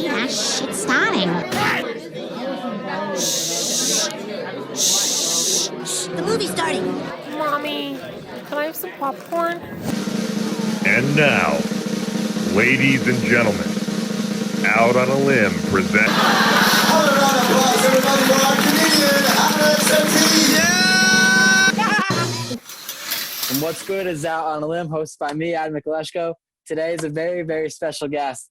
Yeah, shit's starting. The movie's starting. Mommy, can I have some popcorn? And now, ladies and gentlemen, Out on a Limb presents... All around applause, everybody, for our comedian, Alex Ortiz. And what's good is Out on a Limb, hosted by me, Michalesko. Today is a very, very special guest.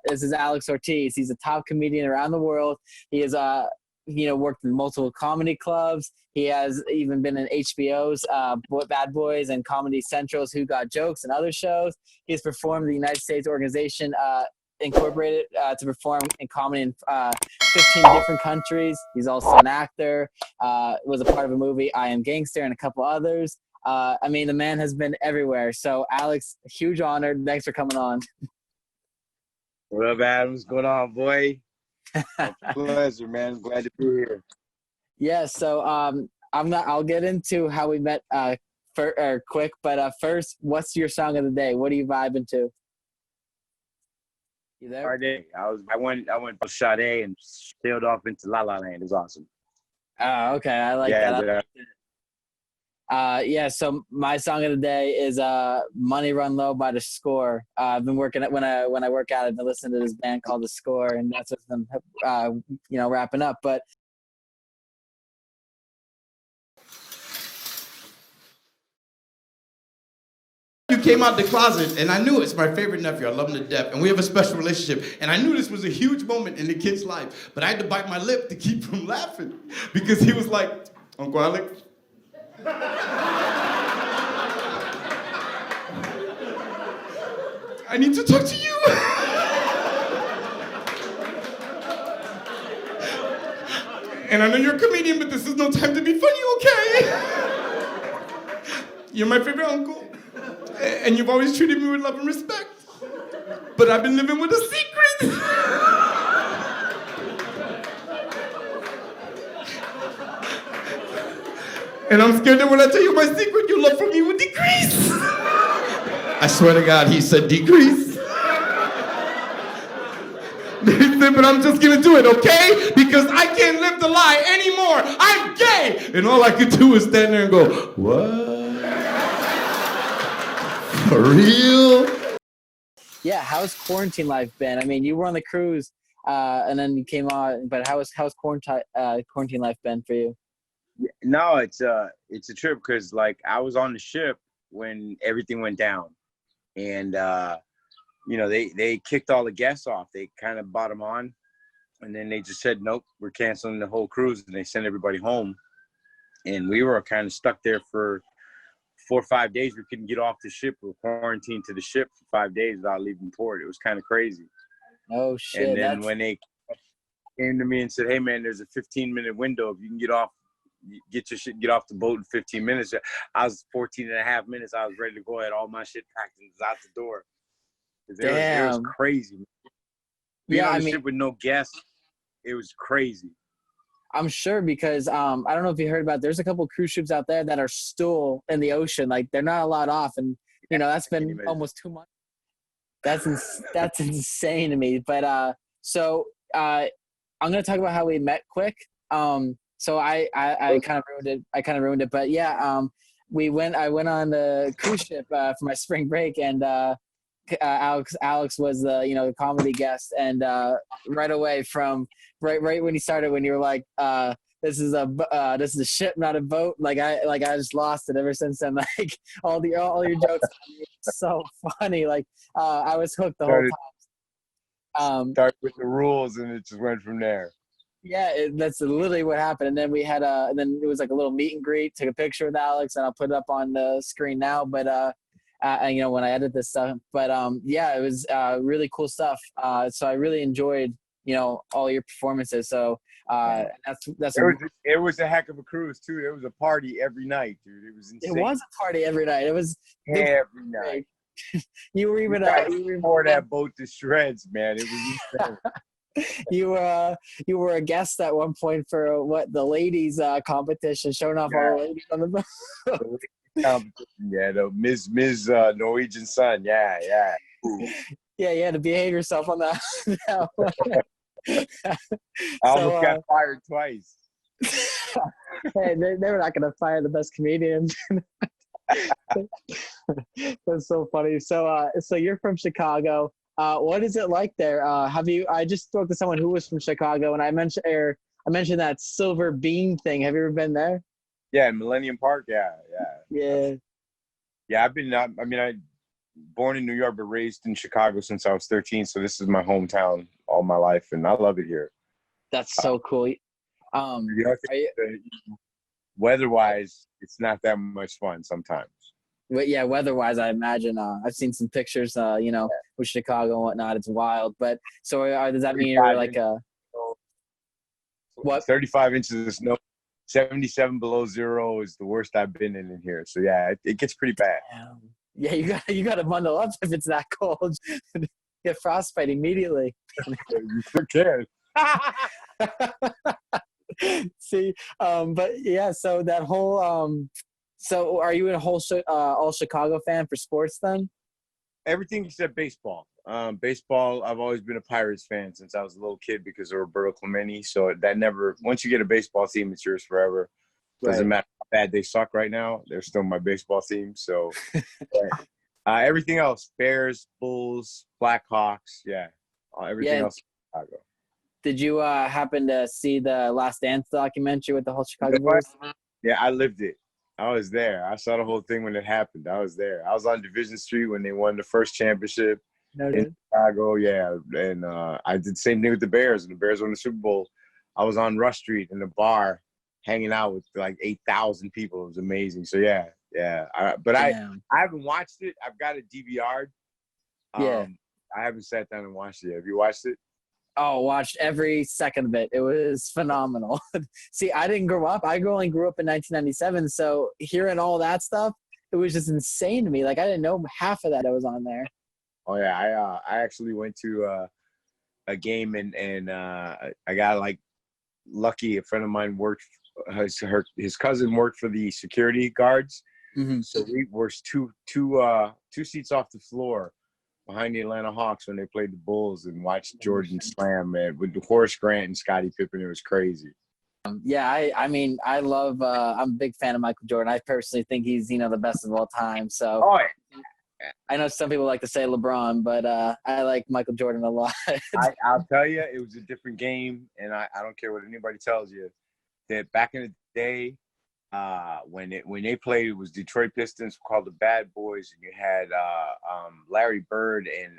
This is Alex Ortiz. He's a top comedian around the world. He has, worked in multiple comedy clubs. He has even been in HBO's Bad Boys and Comedy Central's Who Got Jokes and other shows. He's performed the United States Organization Incorporated to perform in comedy in 15 different countries. He's also an actor, was a part of a movie, I Am Gangster, and a couple others. The man has been everywhere. So, Alex, huge honor. Thanks for coming on. What up, Adam? What's going on, boy? Pleasure, man. Glad to be here. Yeah. So, I'll get into how we met quick, but first, what's your song of the day? What are you vibing to? You there? Friday. I went to Sade and sailed off into La La Land. It was awesome. Oh, okay. I like that. So my song of the day is Money Run Low by The Score. I've been working at when I work out, I've been listening to this band called The Score, and that's what's been wrapping up. But you came out the closet, and I knew it's my favorite nephew. I love him to death, and we have a special relationship. And I knew this was a huge moment in the kid's life, but I had to bite my lip to keep from laughing because he was like, "Uncle Alex." I need to talk to you. And I know you're a comedian, but this is no time to be funny, okay? You're my favorite uncle, and you've always treated me with love and respect. But I've been living with a secret. And I'm scared that when I tell you my secret, your love for me will decrease. I swear to God, he said decrease. He said, but I'm just gonna do it, okay? Because I can't live the lie anymore. I'm gay. And all I could do is stand there and go, what? For real? yeah, how's quarantine life been? I mean, you were on the cruise, and then you came on. But how's quarantine life been for you? No, it's a trip because like I was on the ship when everything went down, and they kicked all the guests off. They kind of brought them on, and then they just said, nope, we're canceling the whole cruise, and they sent everybody home. And we were kind of stuck there for 4 or 5 days. We couldn't get off the ship. We were quarantined to the ship for 5 days without leaving port. It was kind of crazy. Oh shit! And then when they came to me and said, hey man, there's a 15-minute window. If you can get off the boat in 15 minutes. I was 14 and a half minutes. I was ready to go. I had all my shit packed and was out the door. It was crazy. Being on the ship with no guests, it was crazy. I'm sure because I don't know if you heard about. There's a couple cruise ships out there that are still in the ocean. Like they're not allowed off, and that's been almost 2 months. That's insane to me. But I'm gonna talk about how we met quick. So I kind of ruined it. But yeah, I went on the cruise ship for my spring break, and Alex was the comedy guest, and right away from right when he started, when you were like, this is a ship, not a boat. Like I just lost it ever since then. Like all your jokes are so funny. Like I was hooked the whole time. Start with the rules, and it just went from there. Yeah, that's literally what happened. And then we had and then it was like a little meet and greet. Took a picture with Alex, and I'll put it up on the screen now. But when I edit this stuff. But it was really cool stuff. So I really enjoyed all your performances. So that's it was a heck of a cruise too. There was a party every night, dude. It was insane. it was a party every night. It was every night. You were even tore that boat to shreds, man. It was insane. You were a guest at one point for the ladies competition, showing off all the ladies on the boat. Yeah, the Ms. Norwegian Sun. Yeah. Ooh. Yeah, you had to behave yourself on that. that one. I almost got fired twice. Hey, they were not going to fire the best comedians. That's so funny. So you're from Chicago. What is it like there? I just spoke to someone who was from Chicago, and I mentioned that Silver Bean thing. Have you ever been there? Yeah, in Millennium Park. Yeah. I've been. I born in New York, but raised in Chicago since I was 13. So this is my hometown all my life, and I love it here. That's so cool. Weather-wise, it's not that much fun sometimes. Yeah, weather-wise, I imagine. I've seen some pictures, with Chicago and whatnot. It's wild. But so does that mean you're like what? 35 inches of snow, 77 below zero is the worst I've been in here. So yeah, it gets pretty bad. Yeah, you got to bundle up if it's that cold. Get frostbite immediately. You sure can. See, but yeah, so that whole so are you a whole all Chicago fan for sports then? Everything except baseball. Baseball, I've always been a Pirates fan since I was a little kid because of Roberto Clemente. So that never, once you get a baseball team, it's yours forever. Doesn't matter how bad they suck right now. They're still my baseball team. So everything else, Bears, Bulls, Blackhawks, everything else in Chicago. Did you happen to see the Last Dance documentary with the whole Chicago Bulls? Yeah, I lived it. I was there. I saw the whole thing when it happened. I was there. I was on Division Street when they won the first championship in Chicago. Yeah, and I did the same thing with the Bears. And the Bears won the Super Bowl. I was on Rush Street in the bar hanging out with like 8,000 people. It was amazing. So yeah. But I haven't watched it. I've got it DVR'd. I haven't sat down and watched it yet. Have you watched it? Oh, watched every second of it. It was phenomenal. See, I didn't grow up. I only grew up in 1997. So hearing all that stuff, it was just insane to me. Like I didn't know half of that was on there. Oh yeah, I actually went to a game and I got like lucky. A friend of mine worked. His cousin worked for the security guards. Mm-hmm. So we were two seats off the floor behind the Atlanta Hawks when they played the Bulls and watched Jordan slam, man, with Horace Grant and Scottie Pippen. It was crazy. I mean, I love. I'm a big fan of Michael Jordan. I personally think he's the best of all time. So I know some people like to say LeBron, but I like Michael Jordan a lot. I'll tell you, it was a different game, and I don't care what anybody tells you. That back in the day, when they played, it was Detroit Pistons called the Bad Boys, and you had Larry Bird and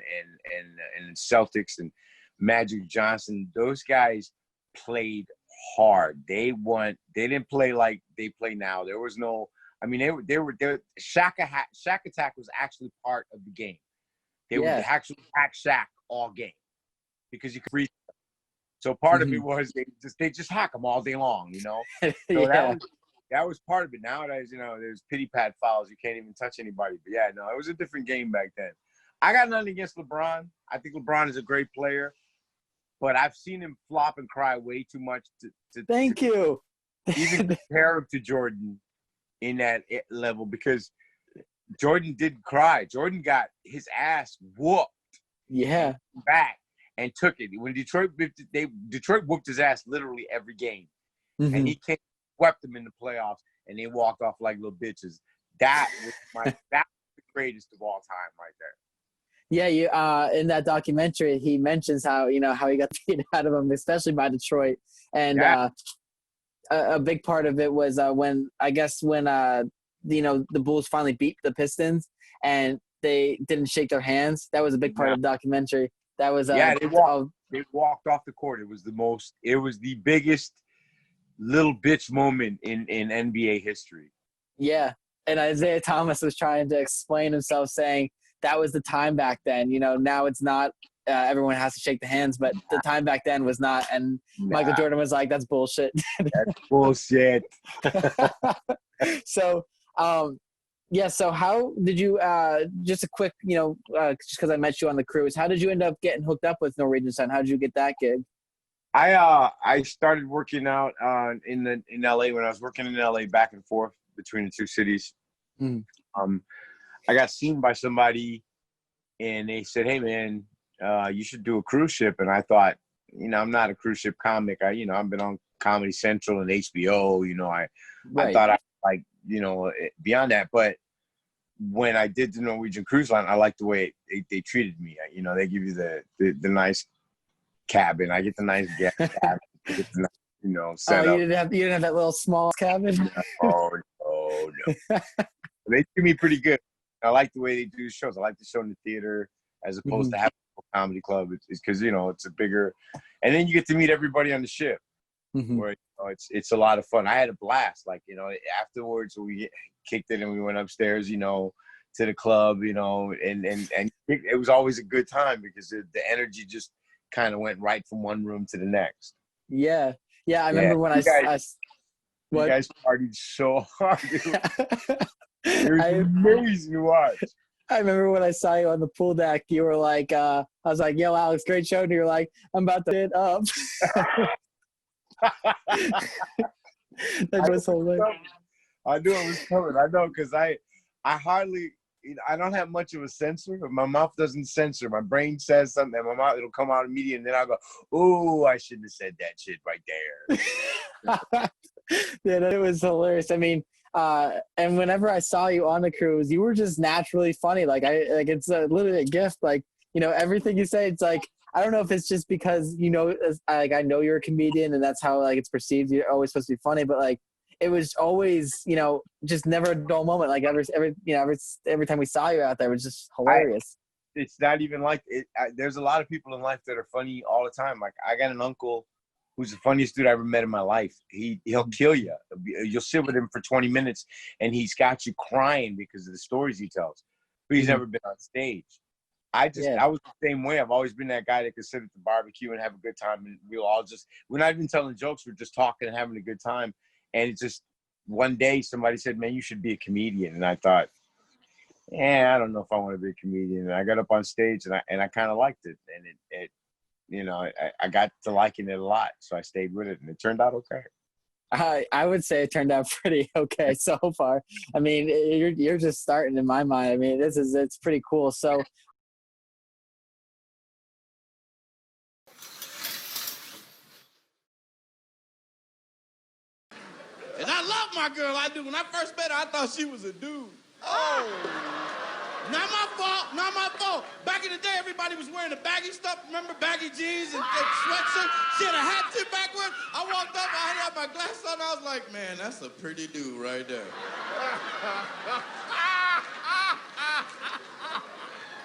Celtics and Magic Johnson. Those guys played hard. They didn't play like they play now. There was no. I mean, they were Shaq Attack was actually part of the game. They would actually hack Shaq all game because you could read. So part of it was they just hack them all day long, So that was part of it. Nowadays, there's pity pat fouls. You can't even touch anybody. But it was a different game back then. I got nothing against LeBron. I think LeBron is a great player, but I've seen him flop and cry way too much to Thank you. Even compare him to Jordan in that level, because Jordan didn't cry. Jordan got his ass whooped. Yeah. Back. And took it. When Detroit whooped his ass literally every game. Mm-hmm. And he swept them in the playoffs, and they walked off like little bitches. That was the greatest of all time right there. Yeah, in that documentary, he mentions how he got beat out of him, especially by Detroit. And a big part of it was when the Bulls finally beat the Pistons and they didn't shake their hands. That was a big part of the documentary. That was they walked off the court. It was the biggest little bitch moment in NBA history. Yeah. And Isaiah Thomas was trying to explain himself, saying that was the time back then. Now it's not everyone has to shake the hands, but the time back then was not. And Michael Jordan was like, "That's bullshit." That's bullshit. So, yeah. So how did you? Just a quick, just because I met you on the cruise, how did you end up getting hooked up with Norwegian Sun? How did you get that gig? I started working out in LA when I was working in LA back and forth between the two cities. Mm. I got seen by somebody, and they said, "Hey man, you should do a cruise ship." And I thought, I'm not a cruise ship comic. I've been on Comedy Central and HBO. I thought I like beyond that. But when I did the Norwegian Cruise Line, I liked the way they treated me. They give you the nice cabin. I get the nice gas cabin. I get the nice, setup. You didn't have that little small cabin. Oh no. They treat me pretty good. I like the way they do shows. I like the show in the theater as opposed to having a comedy club. It's because it's a bigger, and then you get to meet everybody on the ship. Where it's a lot of fun. I had a blast. Like afterwards we kicked it and we went upstairs. To the club. And it was always a good time because the energy just kind of went right from one room to the next. Yeah. I remember when you guys partied so hard. It was amazing to watch. I remember when I saw you on the pool deck, you were like, I was like, "Yo, Alex, great show." And you're like, "I'm about to get up." That was hilarious. I knew it was coming. I know because I hardly, I don't have much of a censor. My mouth doesn't censor. My brain says something, and my mouth it'll come out immediately, and then I'll go, "Oh, I shouldn't have said that shit right there." Yeah, it was hilarious. I mean, and whenever I saw you on the cruise, you were just naturally funny. It's literally a gift. Everything you say, it's like, I don't know if it's just because, I know you're a comedian and that's how it's perceived. You're always supposed to be funny, but it was always, just never a dull moment. Every time we saw you out there, it was just hilarious. It's not even like it. There's a lot of people in life that are funny all the time. I got an uncle who's the funniest dude I ever met in my life. He'll kill you. You'll sit with him for 20 minutes and he's got you crying because of the stories he tells. But he's never been on stage. I was the same way. I've always been that guy that could sit at the barbecue and have a good time. And we're not even telling jokes. We're just talking and having a good time. And it's just one day somebody said, "Man, you should be a comedian." And I thought, I don't know if I want to be a comedian. And I got up on stage and I kind of liked it. And I got to liking it a lot. So I stayed with it and it turned out okay. I would say it turned out pretty okay so far. I mean, you're just starting in my mind. I mean, it's pretty cool. So, And I love my girl, I do. When I first met her, I thought she was a dude. Oh. Not my fault. Back in the day, everybody was wearing the baggy stuff. Remember baggy jeans and sweatshirt? She had a hat tip backward. I walked up, I had my glasses on, I was like, "Man, that's a pretty dude right there."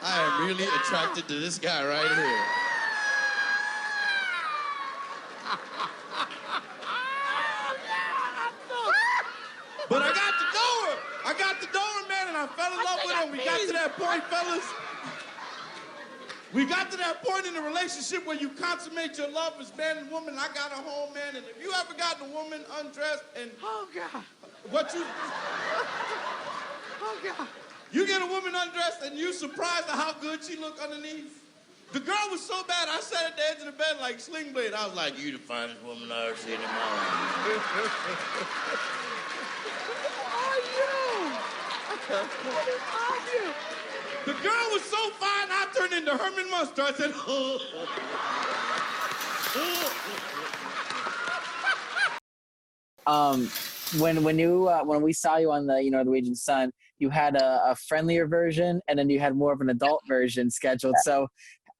I am really attracted to this guy right here. But I got to know her, man, and I fell in love with her. We got to that point, fellas. We got to that point in the relationship where you consummate your love as man and woman. I got her home, man, and if you ever gotten a woman undressed and... Oh, God. Oh, God. You get a woman undressed and you surprised at how good she look underneath. The girl was so bad, I sat at the edge of the bed like Sling Blade. I was like, "You the finest woman I've ever seen in my life." The girl was so fine, I turned into Herman Munster. I said, when we saw you on the Norwegian Sun, you had a friendlier version and then you had more of an adult version scheduled. So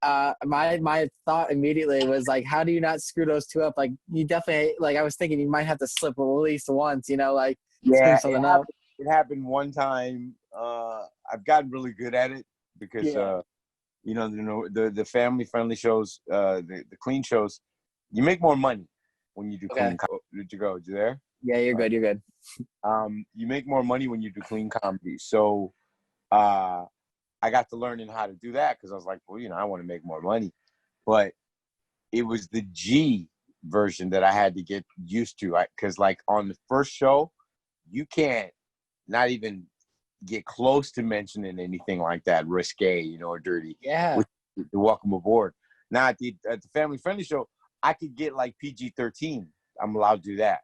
my thought immediately was like, how do you not screw those two up? Like you definitely, I was thinking you might have to slip at least once, screw something up. It happened one time. I've gotten really good at it because the family friendly shows, the clean shows, you make more money when you do clean. Did you go? You there? Yeah, you're good. You're good. You make more money when you do clean comedy. So I got to learning how to do that because I was like, well, I want to make more money. But it was the G version that I had to get used to. Because like on the first show, you can't not even get close to mentioning anything like that risque, or dirty. Yeah. With the welcome aboard. Now at the family friendly show, I could get like PG-13. I'm allowed to do that.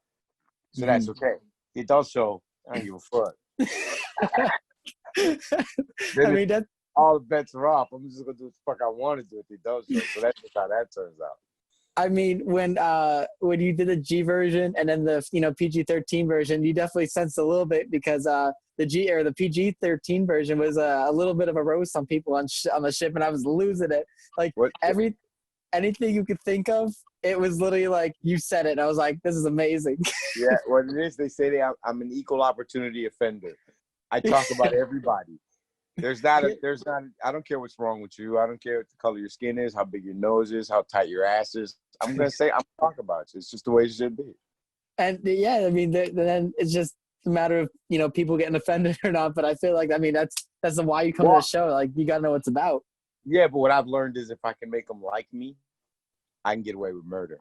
So that's okay. The adult show, I don't give a fuck. I mean, that's all the bets are off. I'm just gonna do what the fuck I want to do at the adult show. So that's just how that turns out. I mean, when you did the G version and then the PG-13 version, you definitely sensed a little bit because the G or the PG-13 version was a little bit of a roast on people on the ship, and I was losing it. Like anything you could think of, it was literally like you said it. And I was like, this is amazing. Yeah, what it is, they say I'm an equal opportunity offender. I talk about everybody. There's not, I don't care what's wrong with you. I don't care what the color of your skin is, how big your nose is, how tight your ass is. I'm going to say, I'm talking about you. It's just the way it should be. And yeah, I mean, then it's just a matter of, people getting offended or not. But I feel like, I mean, that's why you come to the show. Like, you got to know what it's about. Yeah, but what I've learned is if I can make them like me, I can get away with murder.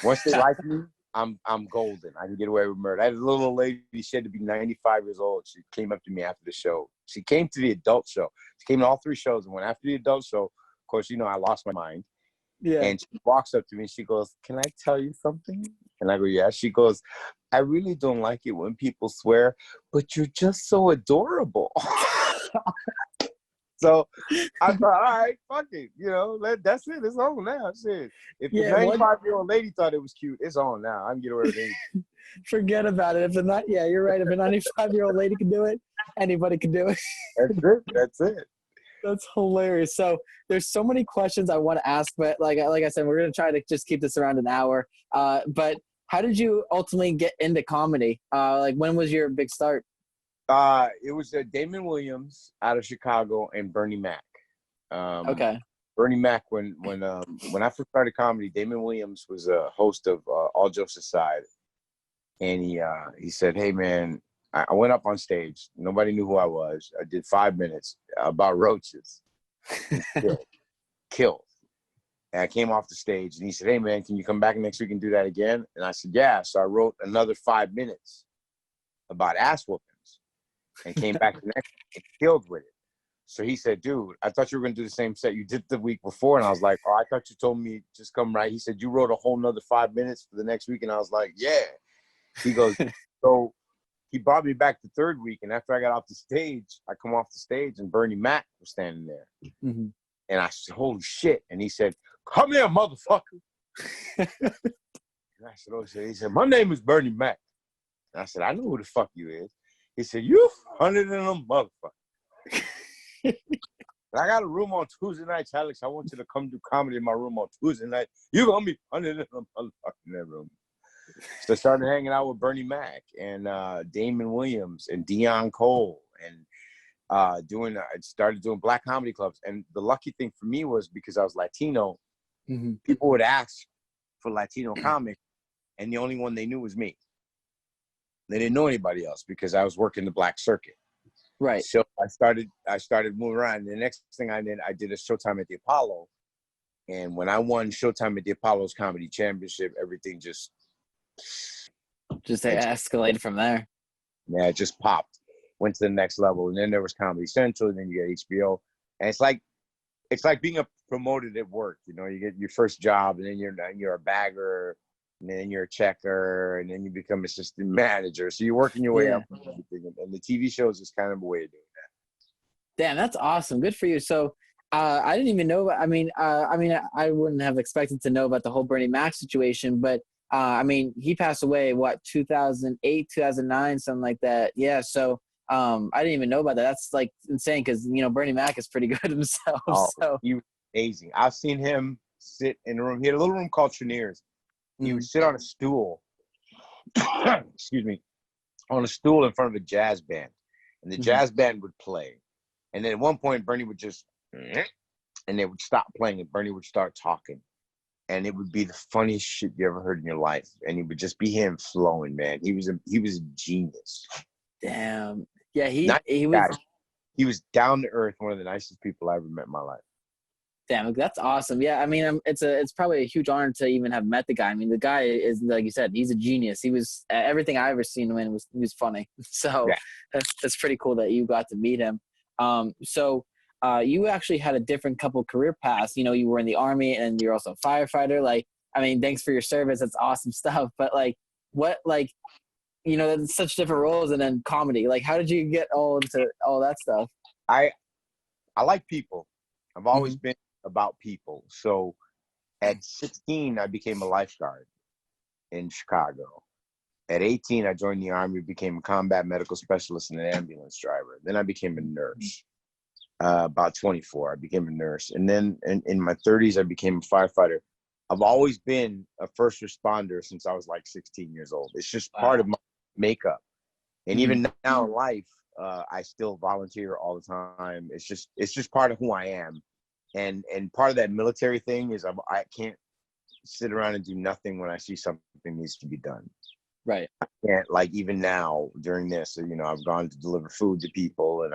Once they like me, I'm golden. I can get away with murder. I had a little old lady, she had to be 95 years old. She came up to me after the show. She came to the adult show. She came to all 3 shows and went after the adult show. Of course, I lost my mind. Yeah. And she walks up to me and she goes, "Can I tell you something?" And I go, "Yeah." She goes, "I really don't like it when people swear, but you're just so adorable." So I thought, all right, fuck it. That's it. It's on now. Shit. If the 95-year-old lady thought it was cute, it's on now. I can get away with anything. Forget about it. You're right. If a 95-year-old lady can do it, anybody can do it. That's it. That's hilarious. So there's so many questions I want to ask, but like I said, we're going to try to just keep this around an hour. But how did you ultimately get into comedy? When was your big start? It was Damon Williams out of Chicago and Bernie Mac. Okay. Bernie Mac, when I first started comedy, Damon Williams was a host of All Jokes Aside, and he said, "Hey man, I went up on stage. Nobody knew who I was. I did 5 minutes about roaches. Killed. And I came off the stage, and he said, "Hey man, can you come back next week and do that again?" And I said, "Yeah." So I wrote another 5 minutes about ass whoopings. And came back the next week and killed with it. So he said, "Dude, I thought you were going to do the same set you did the week before." And I was like, "Oh, I thought you told me just come right." He said, "You wrote a whole nother 5 minutes for the next week." And I was like, "Yeah." He goes, so he brought me back the third week. And after I got off the stage, I come off the stage and Bernie Mac was standing there. Mm-hmm. And I said, "Holy shit." And he said, "Come here, motherfucker." And I said, "Oh shit." He said, "My name is Bernie Mac." And I said, "I know who the fuck you is." He said, "You hunted in a motherfucker." I got a room on Tuesday nights, Alex. I want you to come do comedy in my room on Tuesday night. You're going to be hunted in a motherfucker in that room. So I started hanging out with Bernie Mac and Damon Williams and Dion Cole and I started doing black comedy clubs. And the lucky thing for me was because I was Latino, mm-hmm. people would ask for Latino comics, and the only one they knew was me. They didn't know anybody else because I was working the black circuit. Right. So I started moving around. The next thing I did a Showtime at the Apollo. And when I won Showtime at the Apollo's Comedy Championship, everything just escalated from there. Yeah, it just popped. Went to the next level. And then there was Comedy Central, and then you get HBO. And it's like being promoted at work. You get your first job, and then you're a bagger, and then you're a checker, and then you become assistant manager. So you're working your way up and everything. And the TV shows is kind of a way of doing that. Damn, that's awesome. Good for you. So I didn't even know. I wouldn't have expected to know about the whole Bernie Mac situation, but he passed away, 2008, 2009, something like that. Yeah. So I didn't even know about that. That's like insane because, Bernie Mac is pretty good himself. Oh, so he was amazing. I've seen him sit in a room. He had a little room called Cheniers. He would sit on a stool, excuse me, on a stool in front of a jazz band. And the jazz band would play. And then at one point, Bernie would just, and they would stop playing and Bernie would start talking. And it would be the funniest shit you ever heard in your life. And it would just be him flowing, man. He was a genius. Damn. Yeah, he was. he was down to earth, one of the nicest people I ever met in my life. Damn, that's awesome. Yeah, I mean, it's probably a huge honor to even have met the guy. I mean, the guy is, like you said, he's a genius. He was everything I ever seen him in he was funny. So Yeah. that's pretty cool that you got to meet him. So you actually had a different couple career paths. You know, you were in the Army and you're also a firefighter. Like, I mean, thanks for your service. That's awesome stuff. But like, what, like, you know, that's such different roles, and then comedy. Like, how did you get all into all that stuff? I like people. I've always been about people. So at 16, I became a lifeguard in Chicago. At 18, I joined the Army, became a combat medical specialist and an ambulance driver. Then I became a nurse. About 24, I became a nurse. And then in my 30s, I became a firefighter. I've always been a first responder since I was like 16 years old. It's just part of my makeup. And even now in life, I still volunteer all the time. It's just part of who I am. And part of that military thing is I can't sit around and do nothing when I see something needs to be done. Right. I can't, like, even now during this, you know, I've gone to deliver food to people, and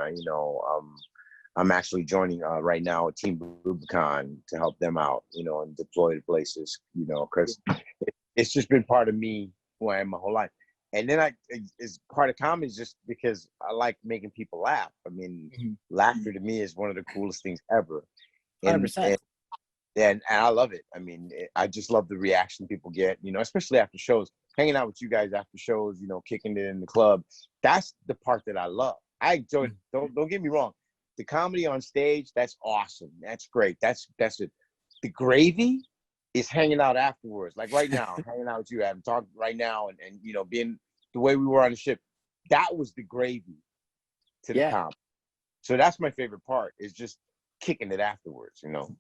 I'm actually joining right now Team Rubicon to help them out, you know, and deploy to places, you know, because it's just been part of me, who I am my whole life. And then is part of comedy just because I like making people laugh. I mean, laughter to me is one of the coolest things ever. 100%. And I love it. I mean, I just love the reaction people get, you know, especially after shows, hanging out with you guys after shows, you know, kicking it in the club. That's the part that I love. I enjoy, don't get me wrong. The comedy on stage, that's awesome. That's great. That's it. The gravy is hanging out afterwards. Like right now, hanging out with you, having talked right now, and you know, being the way we were on the ship. That was the gravy to the comedy. So that's my favorite part, is just kicking it afterwards, you know.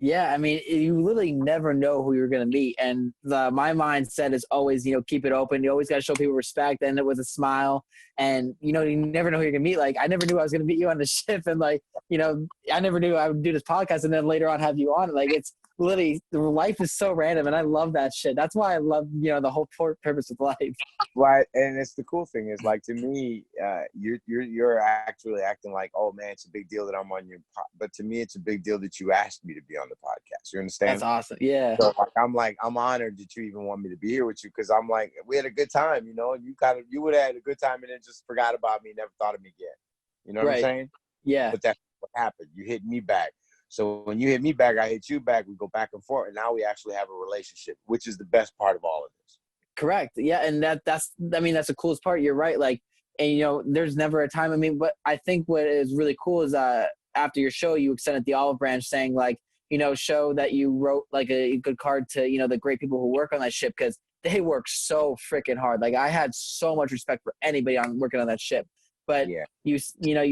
Yeah, I mean, you literally never know who you're going to meet. And my mindset is always, you know, keep it open. You always got to show people respect, and it was a smile. And, you know, you never know who you're going to meet. Like, I never knew I was going to meet you on the ship. And, like, you know, I never knew I would do this podcast and then later on have you on. Like, it's literally, life is so random, and I love that shit. That's why I love, you know, the whole purpose of life. Right, and it's the cool thing is, like, to me, you're actually acting like, oh man, it's a big deal that I'm on your but to me, it's a big deal that you asked me to be on the podcast. You understand? That's awesome. Yeah. So I'm honored that you even want me to be here with you, because I'm like, we had a good time, you know, and you would have had a good time and then just forgot about me, never thought of me again. You know what I'm saying? Yeah. But that's what happened. You hit me back. So when you hit me back, I hit you back. We go back and forth, and now we actually have a relationship, which is the best part of all of this. Correct. Yeah, and that's the coolest part. You're right. Like, and you know, there's never a time. I mean, but I think what is really cool is after your show, you extended the olive branch, saying, like, you know, show that you wrote like a good card to, you know, the great people who work on that ship, because they work so freaking hard. Like, I had so much respect for anybody working on that ship. But you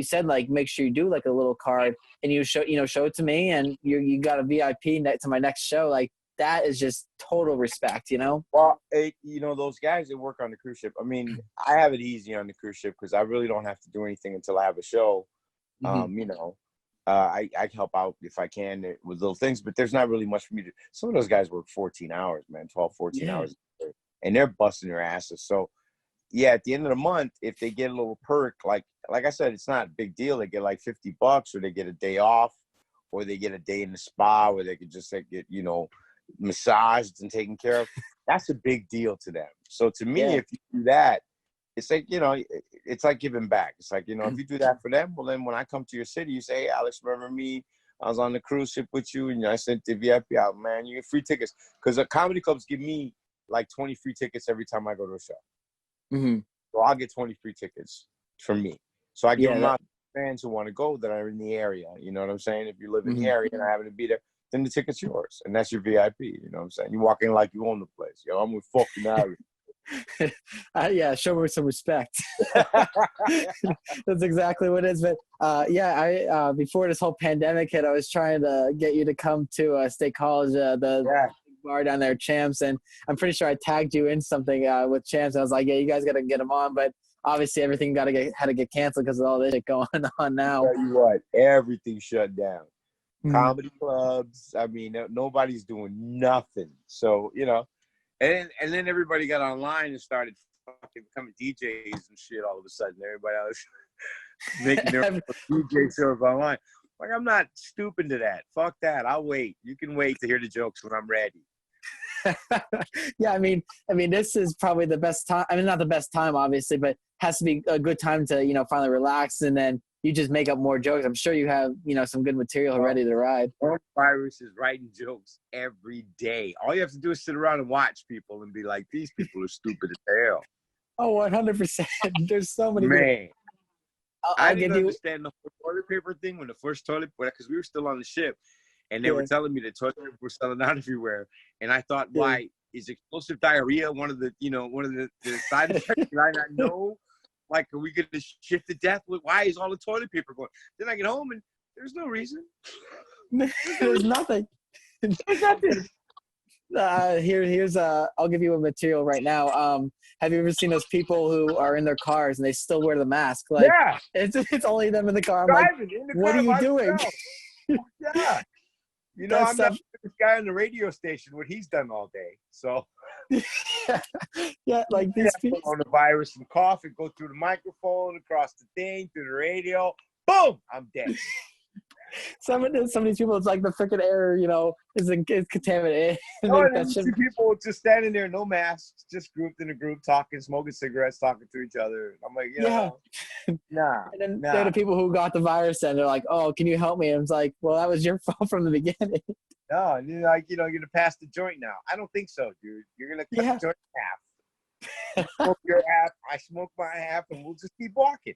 said, like, make sure you do like a little card, and you show it to me, and you got a VIP to my next show. Like, that is just total respect, you know? Well, you know, those guys that work on the cruise ship, I mean, I have it easy on the cruise ship because I really don't have to do anything until I have a show. You know, I help out if I can with little things, but there's not really much for me to. Some of those guys work 14 hours, man, 12, 14 hours, and they're busting their asses. So, yeah, at the end of the month, if they get a little perk, like I said, it's not a big deal. They get like $50, or they get a day off, or they get a day in the spa where they could just get, you know, massaged and taken care of. That's a big deal to them. So to me, if you do that, it's like, you know, it's like giving back. It's like, you know, if you do that for them, well, then when I come to your city, you say, hey, Alex, remember me? I was on the cruise ship with you, and I sent the VIP out, man. You get free tickets. Because the comedy clubs give me like 20 free tickets every time I go to a show. So I'll get 20 free tickets from me. So I give them out to fans who want to go that are in the area. You know what I'm saying? If you live in the area and I happen to be there, then the ticket's yours, and that's your VIP. You know what I'm saying? You walk in like you own the place. Yo, I'm with fucking Harry. Yeah, show me some respect. That's exactly what it is. But I before this whole pandemic hit, I was trying to get you to come to State College, the bar down there, Champs, and I'm pretty sure I tagged you in something with Champs. I was like, yeah, you guys got to get him on, but obviously everything had to get canceled because of all this shit going on now. I'll tell you what, everything shut down. Comedy clubs. I mean, nobody's doing nothing. So, you know, and then everybody got online and started fucking becoming DJs and shit all of a sudden. Everybody else making their own DJ shows online. Like, I'm not stooping to that. Fuck that. I'll wait. You can wait to hear the jokes when I'm ready. Yeah, I mean, this is probably the best time. I mean, not the best time, obviously, but has to be a good time to, finally relax, and then you just make up more jokes. I'm sure you have, some good material ready to ride. Coronavirus is writing jokes every day. All you have to do is sit around and watch people and be like, these people are stupid as hell. Oh, 100%. There's so many. Man. I didn't give understand the toilet paper thing when the first toilet, because we were still on the ship, and they were telling me that toilet paper was selling out everywhere, and I thought, why is explosive diarrhea one of the side effects? Did I not know? Like, are we going to shit to death? Why is all the toilet paper going? Then I get home and there's no reason. There's nothing. There's nothing. Here's I'll give you a material right now. Have you ever seen those people who are in their cars and they still wear the mask? Like, yeah, it's only them in the car. I'm driving like, in the what car are you doing? Yeah. That I'm stuff- not this guy on the radio station, what he's done all day. So yeah, like these people on the virus and cough and go through the microphone, across the thing, through the radio. Boom, I'm dead. some of these people, it's like the freaking air, is contaminated. No, and then you see people just standing there, no masks, just grouped in a group, talking, smoking cigarettes, talking to each other. I'm like, nah. And then they're the people who got the virus, and they're like, "Oh, can you help me?" And it's like, "Well, that was your fault from the beginning." No, and you're like, you're gonna pass the joint now. I don't think so, dude. You're gonna cut the joint in half. You smoke your half, I smoke my half, and we'll just keep walking.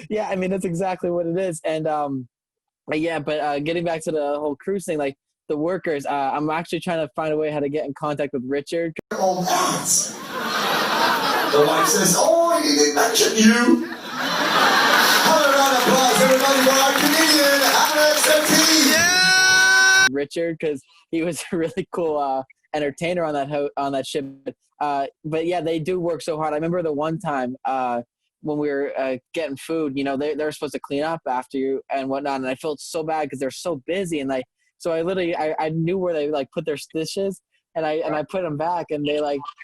Yeah, I mean, that's exactly what it is. And but getting back to the whole cruise thing, like the workers, I'm actually trying to find a way how to get in contact with Richard. Oh, that. The wife says, oh, he didn't mention you. Have a round of applause, everybody, for our Canadian RSFT. Yeah! Richard, because he was a really cool entertainer on that ship. But yeah, they do work so hard. I remember the one time when we were getting food, they're supposed to clean up after you and whatnot, and I felt so bad because they're so busy, and so I literally I knew where they like put their dishes, and I put them back, and they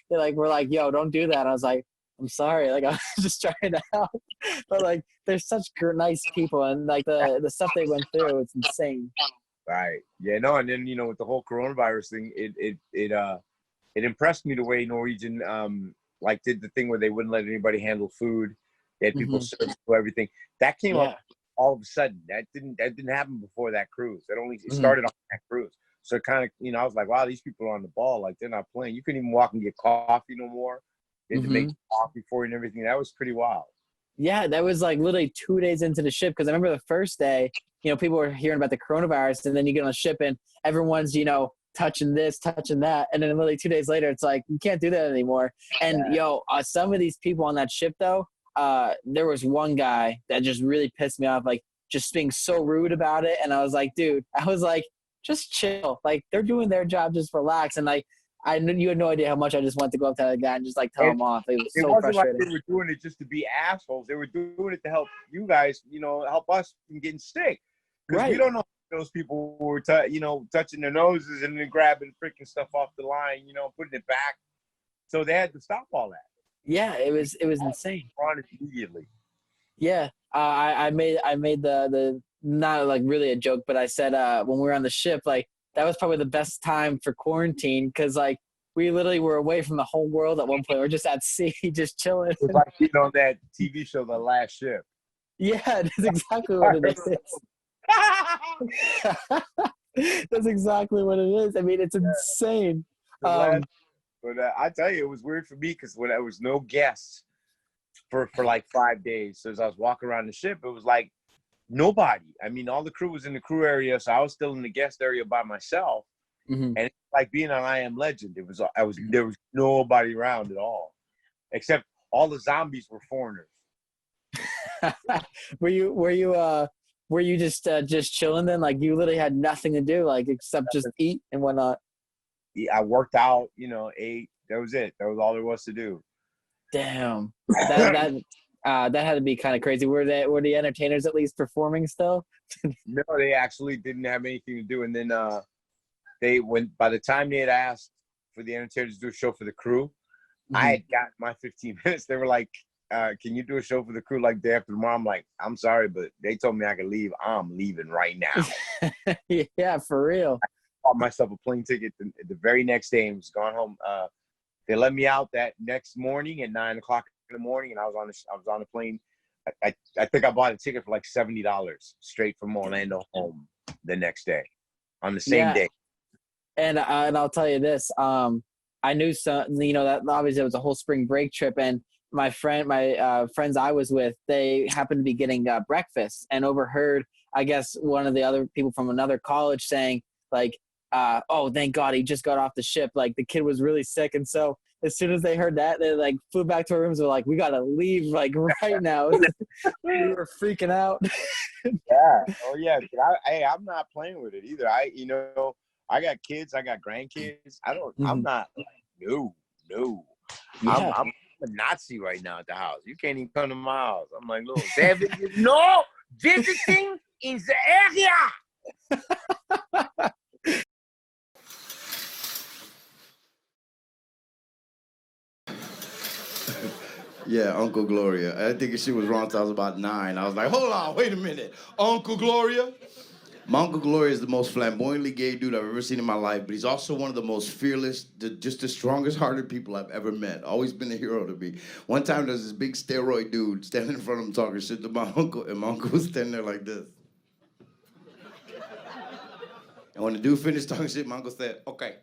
were like, yo, don't do that. I was like, I'm sorry, like I was just trying to help, but like they're such nice people, and like the stuff they went through, it's insane. Right. Yeah. No. And then with the whole coronavirus thing, it impressed me the way Norwegian did the thing where they wouldn't let anybody handle food. They had people serve everything. That came up all of a sudden. That didn't happen before that cruise. It started on that cruise. So kind of, I was like, wow, these people are on the ball. Like, they're not playing. You couldn't even walk and get coffee no more. They had to make coffee for you and everything. That was pretty wild. Yeah, that was like literally 2 days into the ship, because I remember the first day, people were hearing about the coronavirus, and then you get on the ship and everyone's, touching this, touching that, and then literally 2 days later, it's like, you can't do that anymore. And some of these people on that ship though, there was one guy that just really pissed me off, like just being so rude about it. And I was like, dude, just chill. Like, they're doing their job, just relax. And like, you had no idea how much I just wanted to go up to that guy and just like tell him off. It was so wasn't frustrating. like they were doing it just to be assholes. They were doing it to help you guys, help us from getting sick. Because we don't know those people who were, touching their noses and then grabbing freaking stuff off the line, putting it back. So they had to stop all that. Yeah, it was insane. On it immediately. Yeah, I made the not like really a joke, but I said when we were on the ship, like that was probably the best time for quarantine, because like we literally were away from the whole world at one point. We're just at sea, just chilling. It was like that TV show, The Last Ship. Yeah, that's exactly what it is. That's exactly what it is. I mean, it's insane. But I tell you, it was weird for me because when there was no guests for like 5 days. So as I was walking around the ship, it was like nobody. I mean, all the crew was in the crew area, so I was still in the guest area by myself. And it's like being on I Am Legend. There was nobody around at all, except all the zombies were foreigners. Were you just chilling then? Like, you literally had nothing to do, like, except just eat and whatnot. Yeah, I worked out, ate. That was it. That was all there was to do. Damn, that had to be kind of crazy. Were the entertainers at least performing still? No, they actually didn't have anything to do. And then by the time they had asked for the entertainers to do a show for the crew, I had got my 15 minutes. They were like, can you do a show for the crew like day after tomorrow? I'm like, I'm sorry, but they told me I could leave. I'm leaving right now. Yeah, for real. I bought myself a plane ticket the very next day and was going home. They let me out that next morning at 9 o'clock in the morning, and I was on the plane. I think I bought a ticket for like $70 straight from Orlando home the next day on the same day. And I'll tell you this, I knew some, you know, that obviously it was a whole spring break trip, and my friends I was with, they happened to be getting breakfast and overheard, I guess, one of the other people from another college saying like, oh, thank God he just got off the ship. Like the kid was really sick. And so as soon as they heard that, they like flew back to our rooms. They're like, we got to leave like right now. We were freaking out. Yeah. Oh yeah. I'm not playing with it either. I got kids. I got grandkids. I'm not like, no. Yeah. I'm a Nazi right now at the house. You can't even come to my house. I'm like, look, no visiting in the area. Yeah, Uncle Gloria. I think she was wrong until I was about 9. I was like, hold on, wait a minute. Uncle Gloria? My Uncle Gloria is the most flamboyantly gay dude I've ever seen in my life, but he's also one of the most fearless, just the strongest hearted people I've ever met. Always been a hero to me. One time there's this big steroid dude standing in front of him talking shit to my uncle, and my uncle was standing there like this. And when the dude finished talking shit, my uncle said, okay,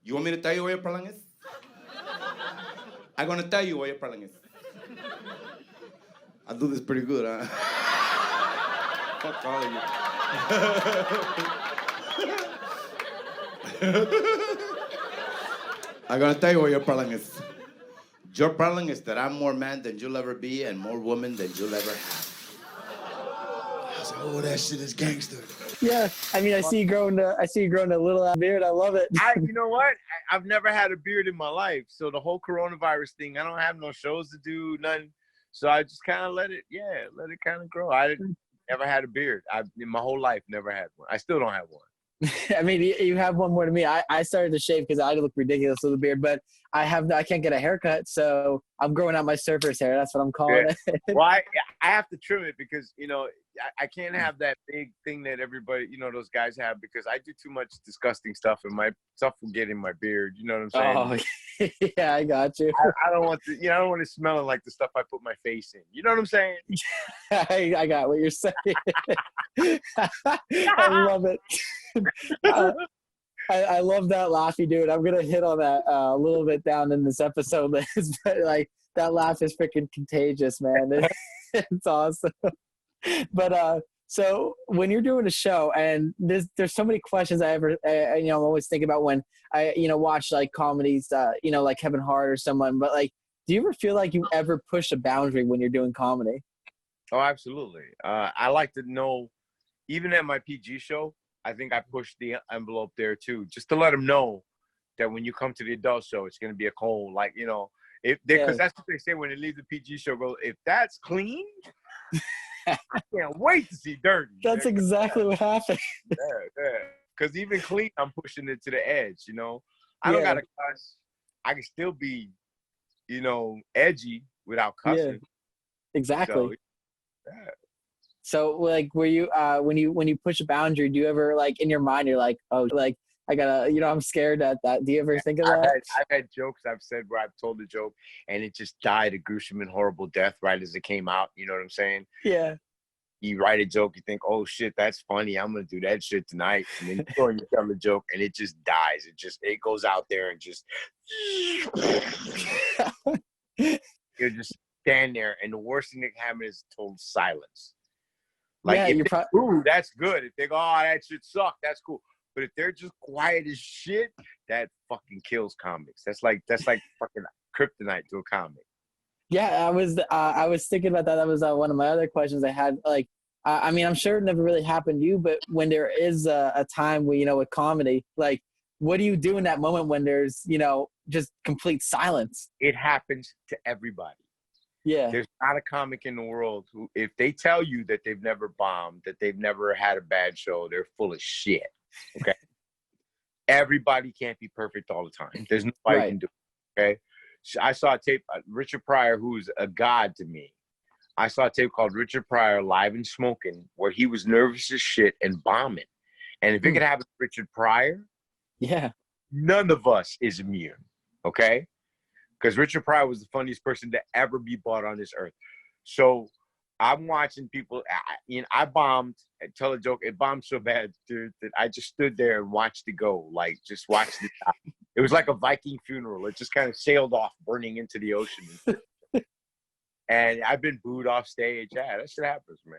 you want me to tell you where your problem is? I'm gonna tell you where your problem is. I do this pretty good, huh? Fuck all of you. I'm gonna tell you what your problem is. Your problem is that I'm more man than you'll ever be and more woman than you'll ever have. I was like, oh, that shit is gangster. Yeah, I mean, I see you growing a little beard. I love it. You know what? I've never had a beard in my life. So the whole coronavirus thing, I don't have no shows to do, nothing. So I just kind of let it kind of grow. I never had a beard. In my whole life, never had one. I still don't have one. I mean, you have one more than me. I started to shave because I look ridiculous with a beard, but I can't get a haircut, so I'm growing out my surfer's hair. That's what I'm calling it. Well, I have to trim it because, you know, I can't have that big thing that everybody, you know, those guys have, because I do too much disgusting stuff and my stuff will get in my beard. You know what I'm saying? Oh, yeah, I got you. I don't want to, you know, I don't want it smelling like the stuff I put my face in. You know what I'm saying? I got what you're saying. I love it. I love that laugh you do, and I'm gonna hit on that a little bit down in this episode, but like that laugh is freaking contagious, man. It's awesome. But so when you're doing a show, and there's so many questions I'm always thinking about when I watch like comedies, like Kevin Hart or someone. But like, do you ever feel like you ever push a boundary when you're doing comedy? Oh, absolutely. I like to know, even at my PG show, I think I pushed the envelope there too, just to let them know that when you come to the adult show, it's going to be a cold, like, you know, because that's what they say when they leave the PG show, go, if that's clean, I can't wait to see dirty. That's exactly what happened. Yeah. Because even clean, I'm pushing it to the edge, you know. I don't got to cuss. I can still be, you know, edgy without cussing. Yeah, exactly. So, yeah. So like, were you when you push a boundary, do you ever like in your mind you're like, oh, like I gotta, I'm scared at that. Do you ever think of that? I've had jokes I've said where I've told a joke and it just died a gruesome and horrible death right as it came out. You know what I'm saying? Yeah. You write a joke, you think, oh shit, that's funny, I'm gonna do that shit tonight, and then you go and you tell the joke and it just dies. It goes out there and just you just stand there, and the worst thing that can happen is total silence. Like, if they, ooh, that's good. If they go, oh, that shit sucked, that's cool. But if they're just quiet as shit, that fucking kills comics. That's like fucking kryptonite to a comic. Yeah, I was thinking about that. That was one of my other questions I had. Like, I mean, I'm sure it never really happened to you, but when there is a time where, with comedy, like, what do you do in that moment when there's, just complete silence? It happens to everybody. Yeah. There's not a comic in the world who, if they tell you that they've never bombed, that they've never had a bad show, they're full of shit. Okay. Everybody can't be perfect all the time. There's nobody can do it. Okay. So I saw a tape, Richard Pryor, who's a god to me. I saw a tape called Richard Pryor Live and Smoking, where he was nervous as shit and bombing. And if it could happen to Richard Pryor, Yeah. none of us is immune. Okay. Because Richard Pryor was the funniest person to ever be bought on this earth. So I'm watching people. I bombed. I tell a joke. It bombed so bad, dude, that I just stood there and watched it go. Like, just watched it. It was like a Viking funeral. It just kind of sailed off, burning into the ocean. And I've been booed off stage. Yeah, that shit happens, man.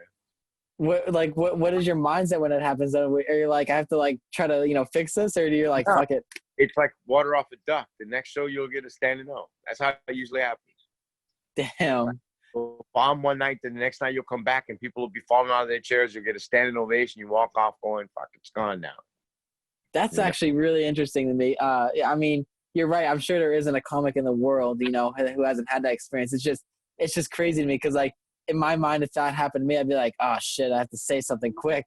What is your mindset when it happens? Are you like, I have to like try to fix this, or do you like fuck it? It's like water off a duck. The next show you'll get a standing O. That's how it usually happens. Damn. You'll bomb one night, then the next night you'll come back and people will be falling out of their chairs. You'll get a standing ovation. You walk off going, fuck, it's gone now. That's actually really interesting to me. I mean, you're right. I'm sure there isn't a comic in the world, who hasn't had that experience. It's just crazy to me because, like, in my mind, if that happened to me, I'd be like, oh shit, I have to say something quick.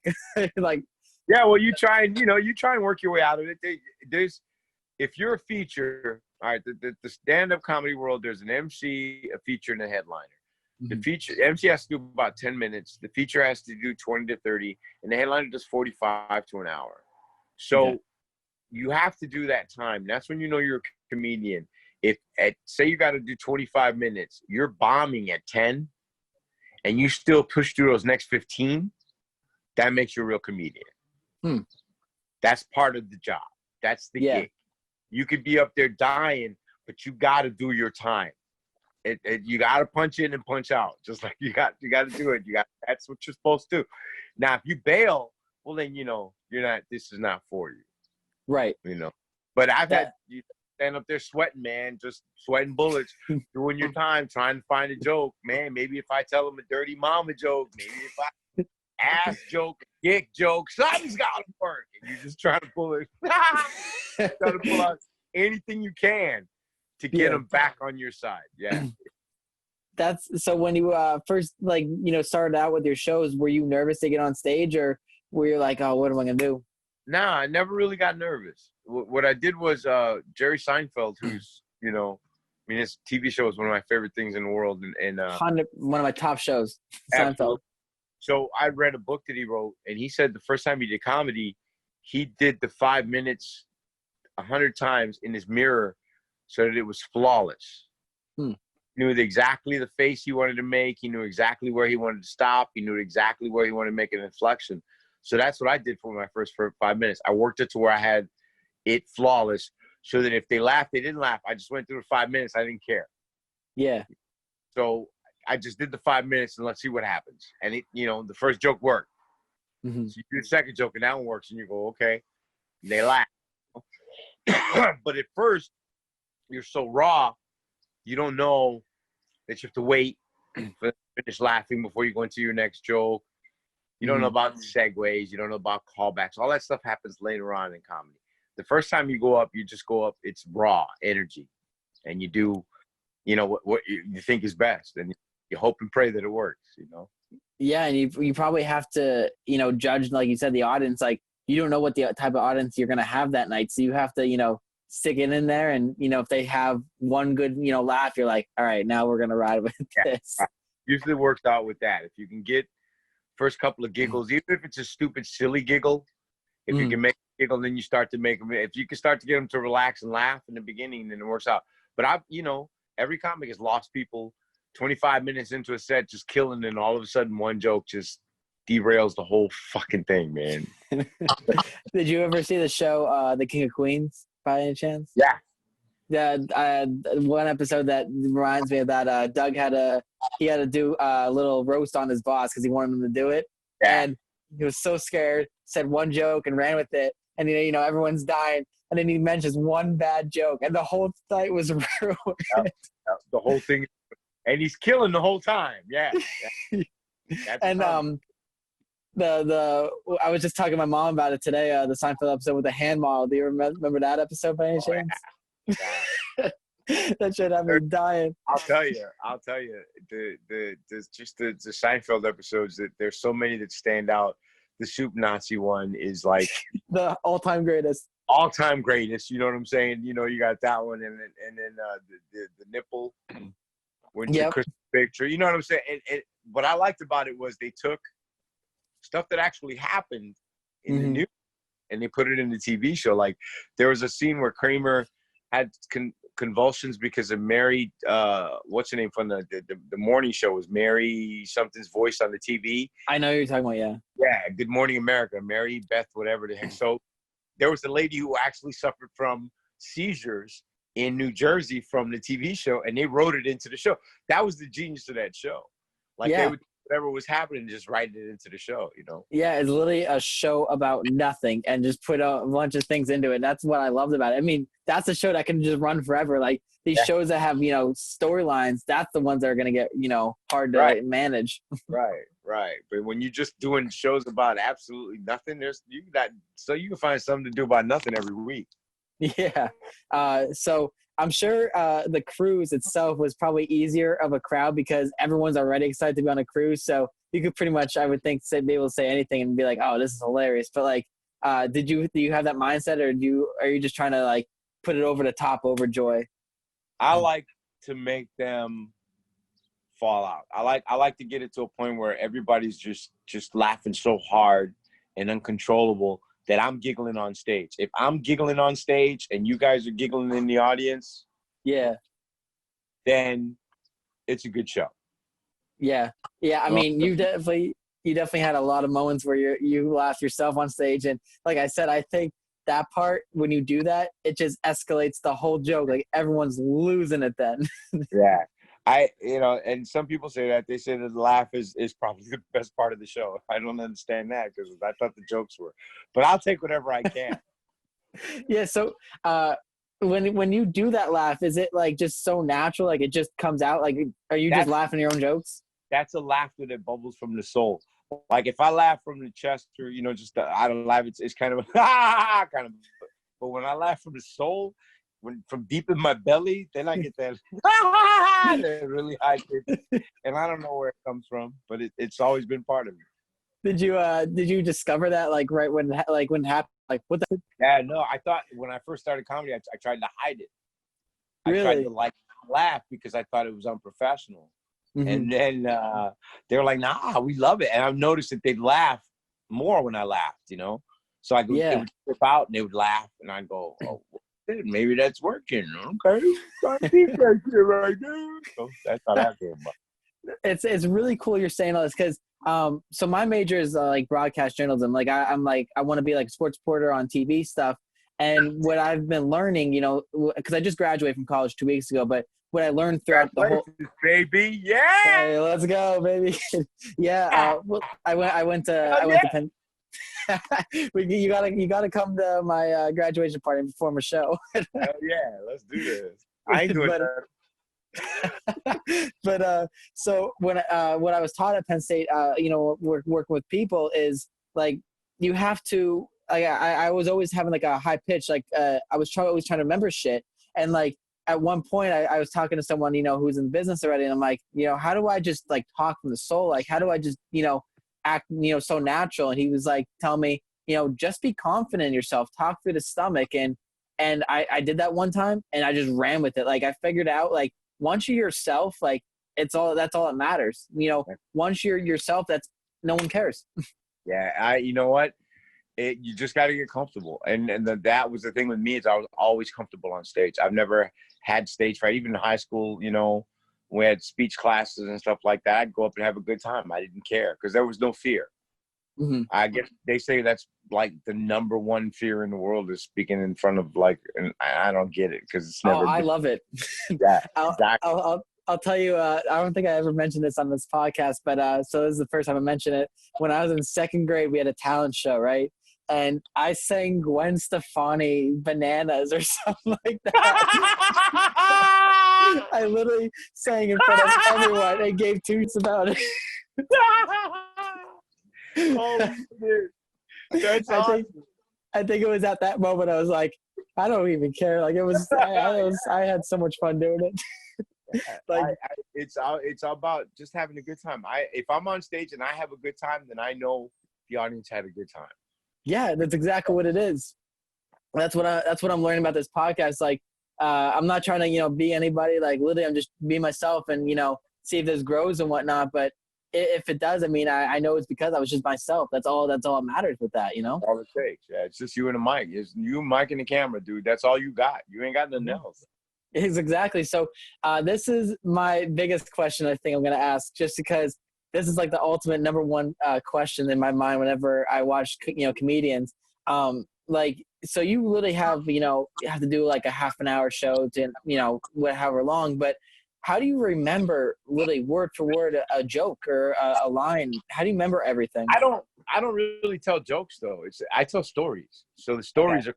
Like, yeah, well, you try and work your way out of it. If you're a feature, all right, the stand-up comedy world, there's an MC, a feature, and a headliner. The MC has to do about 10 minutes. The feature has to do 20 to 30, and the headliner does 45 to an hour. So you have to do that time. That's when you know you're a comedian. If say you got to do 25 minutes, you're bombing at 10, and you still push through those next 15, that makes you a real comedian. That's part of the job. That's the gig. You could be up there dying, but you got to do your time. You got to punch in and punch out. Just like you got to do it. That's what you're supposed to do. Now, if you bail, well, then, this is not for you. Right. But I've had you stand up there sweating, man, just sweating bullets, doing your time, trying to find a joke. Man, maybe if I tell them a dirty mama joke, maybe if I ass joke, dick joke, something's got to work. And you just try to pull it. Try to pull out anything you can to get them back on your side. Yeah. That's so when you first started out with your shows, were you nervous to get on stage, or were you like, oh, what am I gonna do? Nah, I never really got nervous. What I did was Jerry Seinfeld, who's his TV show is one of my favorite things in the world, and one of my top shows. Absolutely. Seinfeld. So I read a book that he wrote, and he said the first time he did comedy, he did the 5 minutes 100 times in his mirror so that it was flawless. He knew exactly the face he wanted to make. He knew exactly where he wanted to stop. He knew exactly where he wanted to make an inflection. So that's what I did for my first 5 minutes. I worked it to where I had it flawless so that if they laughed, they didn't laugh. I just went through the 5 minutes. I didn't care. Yeah. So I just did the 5 minutes and let's see what happens. And the first joke worked. So you do the second joke and that one works and you go, okay. And they laugh. But at first, you're so raw, you don't know that you have to wait for them to finish laughing before you go into your next joke. You don't know about the segues. You don't know about callbacks. All that stuff happens later on in comedy. The first time you go up, you just go up. It's raw energy. And you do, what you think is best. And you hope and pray that it works, Yeah, and you probably have to, judge, like you said, the audience. Like, you don't know what the type of audience you're going to have that night. So you have to, stick it in there. And, if they have one good, laugh, you're like, all right, now we're going to ride with this. Usually works out with that. If you can get first couple of giggles, even if it's a stupid, silly giggle, if you can make a giggle, then you start to make them. If you can start to get them to relax and laugh in the beginning, then it works out. But every comic has lost people 25 minutes into a set just killing, and all of a sudden one joke just derails the whole fucking thing, man. Did you ever see the show The King of Queens by any chance? Yeah. One episode that reminds me of that, Doug had to do a little roast on his boss because he wanted him to do it. Yeah. And he was so scared, said one joke and ran with it. And, everyone's dying. And then he mentions one bad joke. And the whole night was ruined. The whole thing. And he's killing the whole time. Yeah. And I was just talking to my mom about it today, the Seinfeld episode with the hand model. Do you remember that episode by any chance? Yeah. That shit had me dying. I'll tell you. The Seinfeld episodes, that there's so many that stand out. the Soup Nazi one is like The all-time greatest. all-time greatest. You know what I'm saying? You know, you got that one, and then the nipple when Yep. your Christmas picture. You know what I'm saying? And what I liked about it was they took stuff that actually happened in the news and they put it in the TV show. Like there was a scene where Kramer had convulsions because of Mary, what's her name from the morning show was Mary something's voice on the TV. I know you're talking about, yeah. Yeah, Good Morning America, Mary Beth, whatever the heck. So there was a lady who actually suffered from seizures in New Jersey from the TV show, and they wrote it into the show. That was the genius of that show. Like they would whatever was happening, just write it into the show, you know? Yeah, it's literally a show about nothing and just put a bunch of things into it. That's what I loved about it. I mean, that's a show that can just run forever. Like these shows that have, you know, storylines, that's the ones that are going to get, you know, hard to manage. Right. But when you're just doing shows about absolutely nothing, you can find something to do about nothing every week. Yeah. So I'm sure the cruise itself was probably easier of a crowd because everyone's already excited to be on a cruise. So you could pretty much, I would think, be able to say anything and be like, "Oh, this is hilarious." But like, do you have that mindset, or are you just trying to like put it over the top, overjoy? I like to make them fall out. I like to get it to a point where everybody's just laughing so hard and uncontrollable that I'm giggling on stage. If I'm giggling on stage and you guys are giggling in the audience, then it's a good show. Yeah. I mean, you definitely had a lot of moments where you laughed yourself on stage, and like I said, I think that part, when you do that, it just escalates the whole joke. Like everyone's losing it then. Yeah. And some people say that. They say that the laugh is probably the best part of the show. I don't understand that because I thought the jokes were. But I'll take whatever I can. Yeah, so when you do that laugh, is it like just so natural? Like it just comes out? Like are you just laughing at your own jokes? That's a laughter that bubbles from the soul. Like if I laugh from the chest or, you know, just I don't laugh, it's kind of kind of. But when I laugh from the soul, from deep in my belly, then I get that that really high pitch, and I don't know where it comes from, but it's always been part of me. Did you discover that like right when it happened? Like what the? Yeah, no, I thought when I first started comedy, I tried to hide it. Really? I tried to like laugh because I thought it was unprofessional, and then they were like, "Nah, we love it," and I've noticed that they'd laugh more when I laughed, you know. So I go, they would flip out and they would laugh, and I'd go, "Oh, maybe that's working." Okay, right there. So that's how that came up. It's really cool you're saying all this because so my major is like broadcast journalism. Like I'm like I want to be like a sports reporter on TV stuff. And what I've been learning, you know, because I just graduated from college 2 weeks ago, but what I learned throughout the whole baby, hey, let's go, baby. Well, I went to Penn. You gotta come to my graduation party and perform a show. Hell yeah, let's do this. I ain't doing that. But so when what I was taught at Penn State, you know, working with people is like you have to. Like I was always having like a high pitch. Like I was always trying to remember shit. And like at one point, I was talking to someone, you know, who's in the business already, and I'm like, you know, how do I just like talk from the soul? Like how do I just, you know, act, you know, so natural? And he was like, tell me, you know, just be confident in yourself, talk through the stomach. And I did that one time and I just ran with it. Like I figured out like once you're yourself, like that's all that matters. You know, once you're yourself, no one cares. Yeah. You know what? You just got to get comfortable. And that was the thing with me is I was always comfortable on stage. I've never had stage fright. Even in high school, you know, we had speech classes and stuff like that. I'd go up and have a good time. I didn't care because there was no fear. I guess they say that's like the number one fear in the world is speaking in front of like, and I don't get it because it's never. I love it. Yeah, exactly. I'll tell you, I don't think I ever mentioned this on this podcast, but so this is the first time I mentioned it. When I was in second grade, we had a talent show, right? And I sang Gwen Stefani Bananas or something like that. I literally sang in front of everyone and gave toots about it. Oh, dude. That's awesome. I think it was at that moment I was like, I don't even care. Like it was, I had so much fun doing it. Like it's all about just having a good time. If I'm on stage and I have a good time, then I know the audience had a good time. Yeah, that's exactly what it is. That's what I'm learning about this podcast. Like, I'm not trying to, be anybody. Like, literally, I'm just being myself and, see if this grows and whatnot. But if it does, I mean, I know it's because I was just myself. That's all that matters with that, All it takes. Yeah, it's just you and a mic. It's you, mic, and the camera, dude. That's all you got. You ain't got nothing else. It's exactly. So this is my biggest question I think I'm going to ask, just because this is like the ultimate number one question in my mind whenever I watch, comedians. So you really have, you have to do like a half an hour show to, however long, but how do you remember really word for word a joke or a line? How do you remember everything? I don't really tell jokes though. I tell stories. So the stories are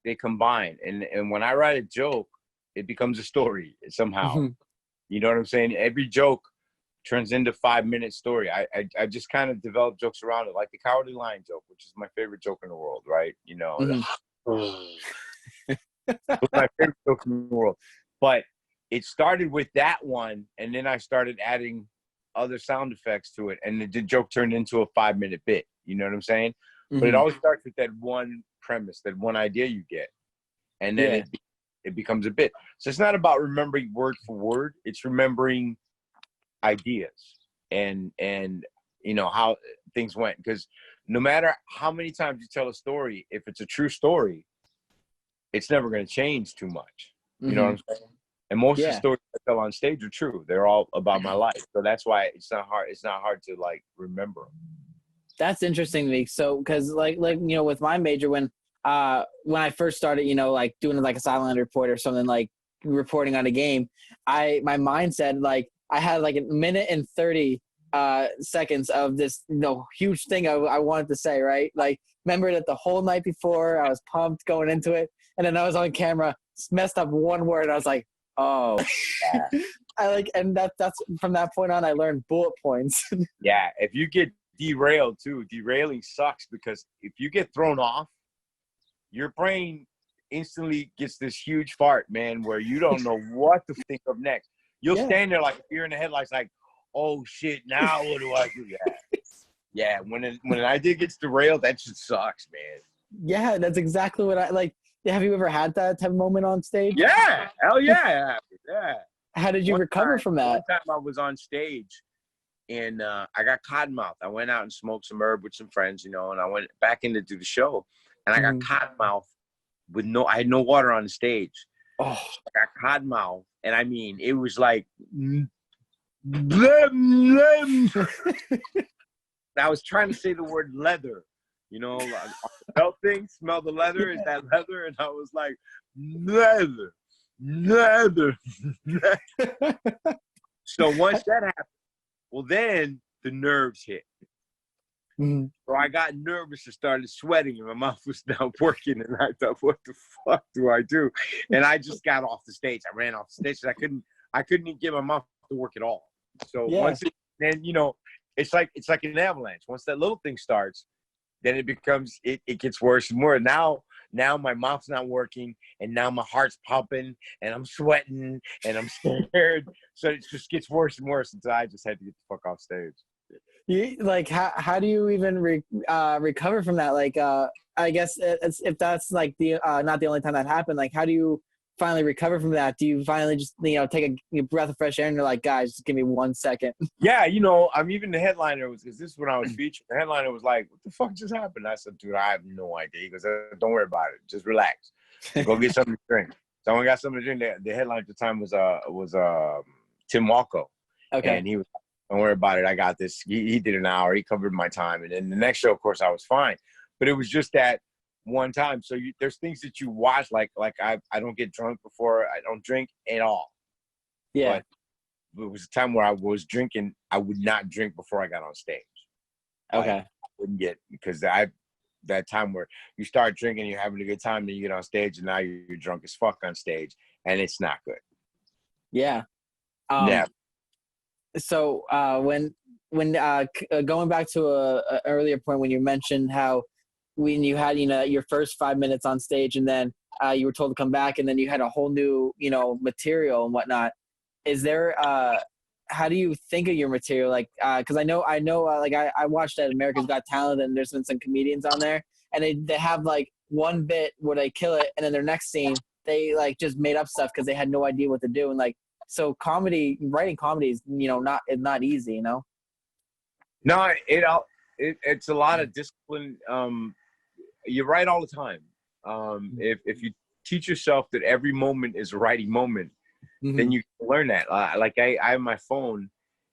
they combine, and when I write a joke, it becomes a story somehow. Mm-hmm. You know what I'm saying? Every joke turns into 5-minute story. I just kind of develop jokes around it, like the Cowardly Lion joke, which is my favorite joke in the world, right? Mm-hmm. It's my favorite joke in the world. But it started with that one, and then I started adding other sound effects to it, and the joke turned into a 5-minute bit. You know what I'm saying? Mm-hmm. But it always starts with that one premise, that one idea you get, and then it becomes a bit. So it's not about remembering word for word. It's remembering ideas and how things went. Because no matter how many times you tell a story, if it's a true story, it's never going to change too much. You know what I'm saying? And most of the stories I tell on stage are true. They're all about my life. So that's why it's not hard to like remember them. That's interesting to me. So, because like with my major, when I first started, like doing like a silent report or something, like reporting on a game, my mindset, like I had like a minute and 30 seconds of this huge thing I wanted to say, right? Like, remember that the whole night before I was pumped going into it, and then I was on camera, messed up one word, and I was like, oh. And that's from that point on I learned bullet points. Yeah, if you get derailed too, derailing sucks, because if you get thrown off, your brain instantly gets this huge fart, man, where you don't know what to think of next. You'll stand there like a deer in the headlights, like, oh shit, now what do I do? Yeah, when an idea gets derailed, that just sucks, man. Yeah, that's exactly what I like. Have you ever had that type of moment on stage? Yeah, hell yeah, yeah. How did you recover from that? One time I was on stage, and I got cottonmouth. I went out and smoked some herb with some friends, and I went back in to do the show, and I got cottonmouth I had no water on the stage. Oh, I got cottonmouth, and I mean, it was like, I was trying to say the word leather, belt thing, smell the leather, is that leather? And I was like, leather. So once that happened, well, then the nerves hit. Mm-hmm. So I got nervous and started sweating, and my mouth was now working, and I thought, what the fuck do I do? And I just got off the stage. I ran off the stage. I couldn't even get my mouth to work at all. So once it's like an avalanche. Once that little thing starts, then it gets worse and more. Now my mouth's not working, and now my heart's pumping, and I'm sweating, and I'm scared. So it just gets worse and worse until I just had to get the fuck off stage. How do you even recover from that? Like, I guess if that's like the not the only time that happened, like, how do you finally recover from that? Do you finally just take a breath of fresh air and you're like, guys, just give me 1 second? Yeah, I'm even the headliner because this is when I was featured. The headliner was like, what the fuck just happened? I said, dude, I have no idea. He goes, don't worry about it, just relax, go get something to drink. So when I got something to drink, the headliner at the time was Tim Walco. Okay. And he was, don't worry about it, I got this. He did an hour, he covered my time, and then the next show, of course, I was fine. But it was just that one time. So there's things that you watch, like I don't get drunk before, I don't drink at all. Yeah. But it was a time where I was drinking. I would not drink before I got on stage. Okay. I wouldn't get, because that time where you start drinking, you're having a good time, then you get on stage, and now you're drunk as fuck on stage, and it's not good. Yeah. Yeah. So when going back to a earlier point when you mentioned how when you had your first 5 minutes on stage, and then you were told to come back, and then you had a whole new material and whatnot, is there how do you think of your material? Like, because I know, like I watched that America's Got Talent, and there's been some comedians on there, and they have like one bit where they kill it, and then their next scene they like just made up stuff because they had no idea what to do, and like so writing comedy is not easy, you know. No, it's a lot of discipline. You write all the time. If you teach yourself that every moment is a writing moment, then you can learn that. Like I have my phone,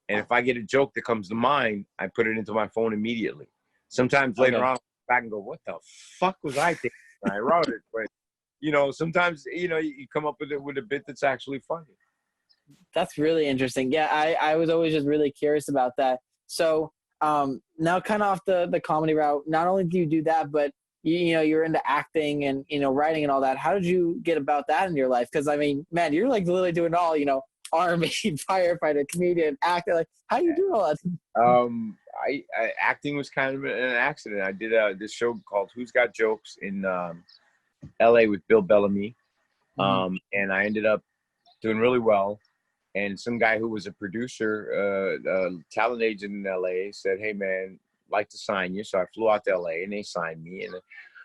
and if I get a joke that comes to mind, I put it into my phone immediately. Sometimes later on, I go back and go, "What the fuck was I thinking when I wrote it?" But sometimes you come up with a bit that's actually funny. That's really interesting. Yeah, I was always just really curious about that. So now kind of off the comedy route, not only do you do that, but you're into acting and writing and all that. How did you get about that in your life? Because I mean, man, you're like literally doing all, army, firefighter, comedian, actor. Like, how do you do all that? Acting was kind of an accident. I did this show called Who's Got Jokes in L.A. with Bill Bellamy, and I ended up doing really well. And some guy who was a producer, talent agent in LA, said, "Hey man, like to sign you." So I flew out to LA and they signed me. And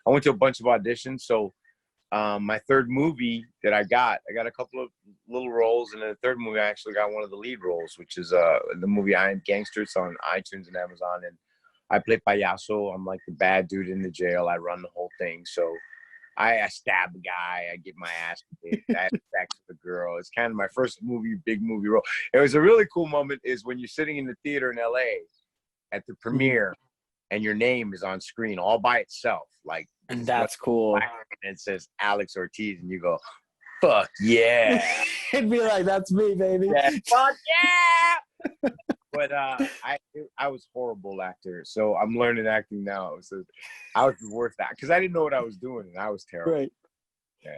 I went to a bunch of auditions. So my third movie that I got a couple of little roles. And in the third movie, I actually got one of the lead roles, which is the movie I Am Gangster. It's on iTunes and Amazon. And I play payaso. I'm like the bad dude in the jail. I run the whole thing. So I stab a guy. I get my ass kicked. I have sex with a girl. It's kind of my first big movie role. It was a really cool moment is when you're sitting in the theater in LA at the premiere and your name is on screen all by itself. Like, and that's cool. And it says Alex Ortiz and you go, fuck yeah. It'd be like, that's me, baby. Yeah, fuck yeah. But I was a horrible actor, so I'm learning acting now. I was the worst actor because I didn't know what I was doing, and I was terrible. Right.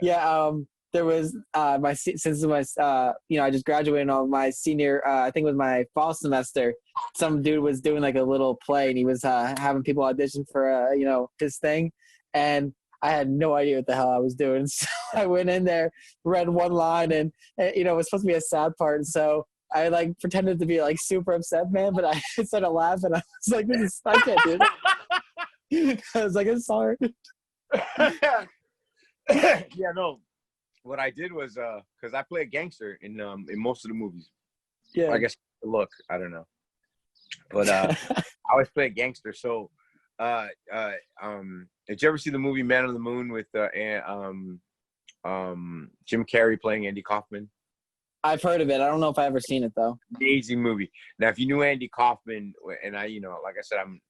Yeah. There was I just graduated on my senior. I think it was my fall semester. Some dude was doing like a little play, and he was having people audition for his thing, and I had no idea what the hell I was doing. So I went in there, read one line, and it was supposed to be a sad part, and so I like pretended to be like super upset, man, but I started laughing. I was like, I can't do it. I was like, I'm sorry. Yeah, no. What I did was, because I play a gangster in most of the movies. Yeah. I guess look, I don't know. But I always play a gangster. So did you ever see the movie Man on the Moon with Jim Carrey playing Andy Kaufman? I've heard of it. I don't know if I've ever seen it though. Amazing movie. Now, if you knew Andy Kaufman, and I, like I said, I'm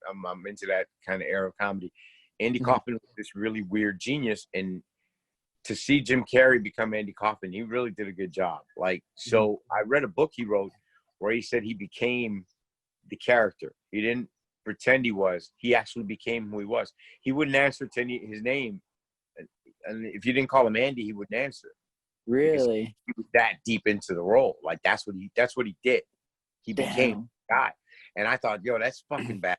into that kind of era of comedy. Andy Kaufman was this really weird genius, and to see Jim Carrey become Andy Kaufman, he really did a good job. Like, so I read a book he wrote where he said he became the character. He didn't pretend he was. He actually became who he was. He wouldn't answer to his name, and if you didn't call him Andy, he wouldn't answer. Really? He was that deep into the role. Like that's what he did. He became a guy. And I thought, yo, that's fucking badass,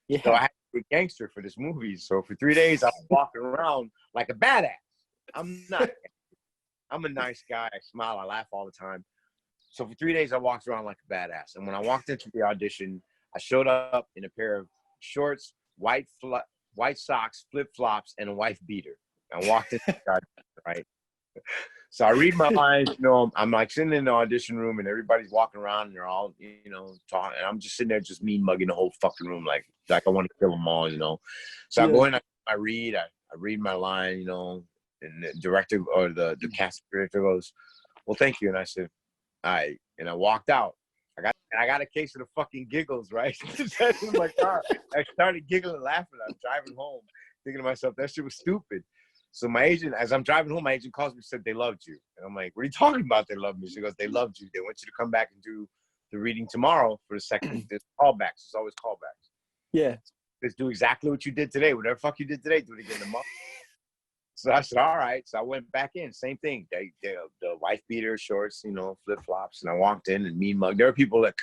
Yeah. So I had to be a gangster for this movie. So for 3 days I was walking around like a badass. I'm not. I'm a nice guy. I smile, I laugh all the time. So for 3 days I walked around like a badass. And when I walked into the audition, I showed up in a pair of shorts, white socks, flip-flops, and a wife beater. I walked into the audition, right? So I read my lines, I'm like sitting in the audition room and everybody's walking around and they're all, talking. And I'm just sitting there just mean mugging the whole fucking room. Like I want to kill them all, So I go in, I read my line, and the director or the cast director goes, well, thank you. And I said, all right. And I walked out. I got a case of the fucking giggles, right? in my car. I started giggling and laughing. I was driving home thinking to myself, that shit was stupid. So my agent, as I'm driving home, my agent calls me and said, they loved you. And I'm like, what are you talking about? They loved me. She goes, they loved you. They want you to come back and do the reading tomorrow for the second. There's callbacks. There's always callbacks. Yeah. Let's do exactly what you did today. Whatever fuck you did today, do it again tomorrow. So I said, all right. So I went back in. Same thing. The wife beater, shorts, flip-flops. And I walked in and mean mug. There are people that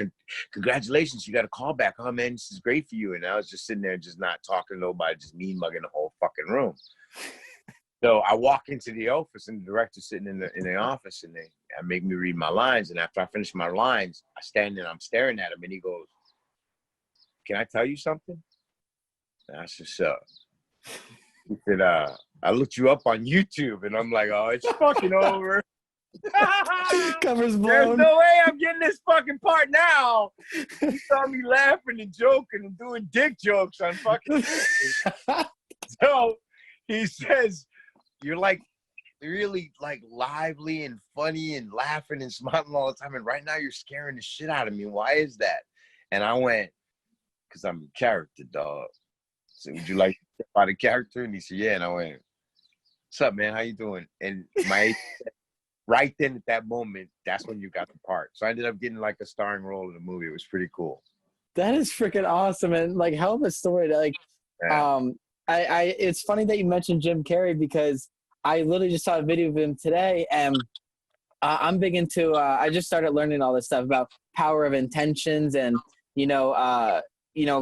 congratulations, you got a callback. Oh, man, this is great for you. And I was just sitting there just not talking to nobody, just mean mugging the whole fucking room. So I walk into the office, and the director's sitting in the office, and they make me read my lines. And after I finish my lines, I stand there and I'm staring at him, and he goes, "Can I tell you something?" And I said, "So." He said, "I looked you up on YouTube," and I'm like, "Oh, it's fucking over." Covers blown. There's no way I'm getting this fucking part now. He saw me laughing and joking and doing dick jokes on fucking. So he says, "You're like really like lively and funny and laughing and smiling all the time, and right now you're scaring the shit out of me. Why is that?" And I went, "Because I'm a character, dog." So would you like to step out of character? And he said, "Yeah." And I went, "What's up, man? How you doing?" And my right then at that moment, that's when you got the part. So I ended up getting like a starring role in the movie. It was pretty cool. That is freaking awesome, and like hell of a story. To, like, Yeah. I it's funny that you mentioned Jim Carrey because I literally just saw a video of him today, and I'm big into. I just started learning all this stuff about power of intentions, and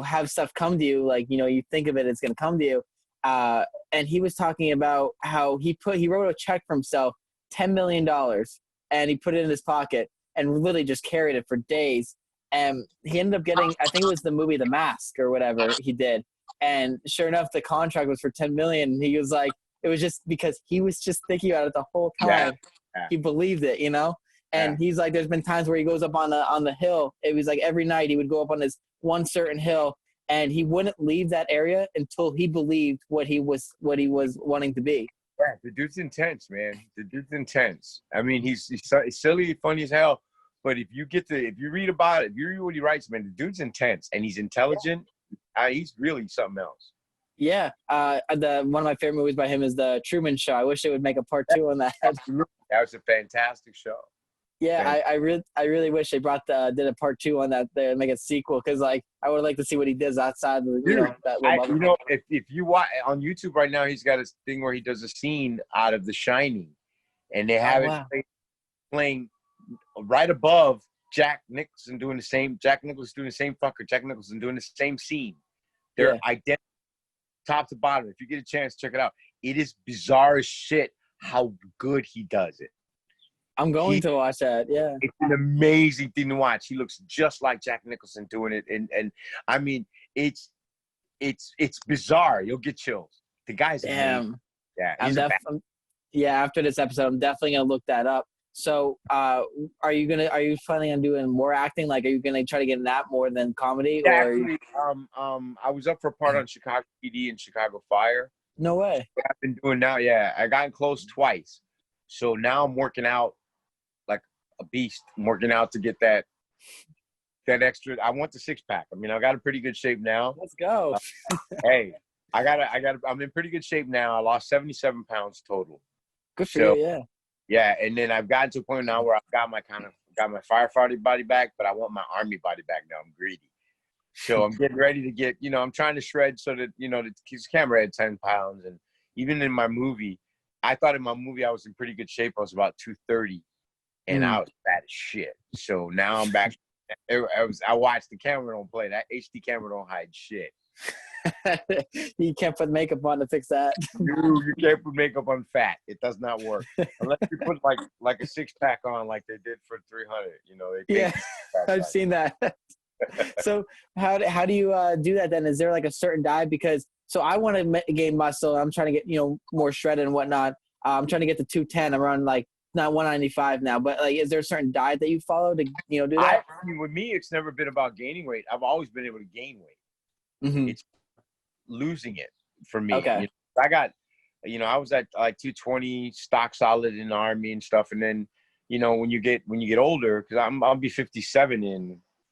have stuff come to you. Like you think of it, it's gonna come to you. And he was talking about how he wrote a check for himself, $10 million, and he put it in his pocket and literally just carried it for days. And he ended up getting, I think it was the movie The Mask or whatever he did. And sure enough, the contract was for $10 million. And he was like, it was just because he was just thinking about it the whole time. Yeah. He believed it, And he's like, there's been times where he goes up on the hill. It was like every night he would go up on this one certain hill, and he wouldn't leave that area until he believed what he was wanting to be. Yeah, the dude's intense, man. The dude's intense. I mean, he's silly, funny as hell. But if you read about it, if you read what he writes, man, the dude's intense and he's intelligent. He's really something else. Yeah. One of my favorite movies by him is The Truman Show. I wish they would make a part 2 on that. Absolutely. That was a fantastic show. Yeah, I really wish they did a part 2 on that there and make a sequel, because like I would like to see what he does outside of that. If you watch on YouTube right now, he's got a thing where he does a scene out of The Shining, and they have it playing right above Jack Nicholson doing the same. Jack Nicholson doing the same scene. They're identical, top to bottom. If you get a chance, check it out. It is bizarre as shit how good he does it. I'm going to watch that. Yeah, it's an amazing thing to watch. He looks just like Jack Nicholson doing it, and I mean, it's bizarre. You'll get chills. The guy's amazing. Yeah, after this episode, I'm definitely gonna look that up. So, are you planning on doing more acting? Like, are you gonna try to get in that more than comedy? Yeah, actually, I was up for a part on Chicago PD and Chicago Fire. No way. What I've been doing now, I got close twice, so now I'm working out like a beast. I'm working out to get that extra. I want the 6-pack. I mean, I got a pretty good shape now. Let's go. Hey, I'm in pretty good shape now. I lost 77 pounds total. Good for you, yeah. Yeah, and then I've gotten to a point now where I've got my firefighter body back, but I want my army body back now. I'm greedy. So I'm getting ready to get, I'm trying to shred so that, the camera had 10 pounds. And even in my movie, I thought in my movie I was in pretty good shape. I was about 230, and I was fat as shit. So now I'm back. I watched the camera don't play. That HD camera don't hide shit. You can't put makeup on to fix that. You can't put makeup on fat. It does not work unless you put like a 6-pack on, like they did for 300. I've seen that. So how do you do that then? Is there like a certain diet? Because I want to gain muscle. I'm trying to get more shredded and whatnot. I'm trying to get to 210. I'm around like not 195 now. But like, is there a certain diet that you follow to do that? I mean, with me, it's never been about gaining weight. I've always been able to gain weight. Mm-hmm. It's losing it for me. Okay. I got, I was at like 220 stock solid in the Army and stuff. And then, when you get older, because I'll be 57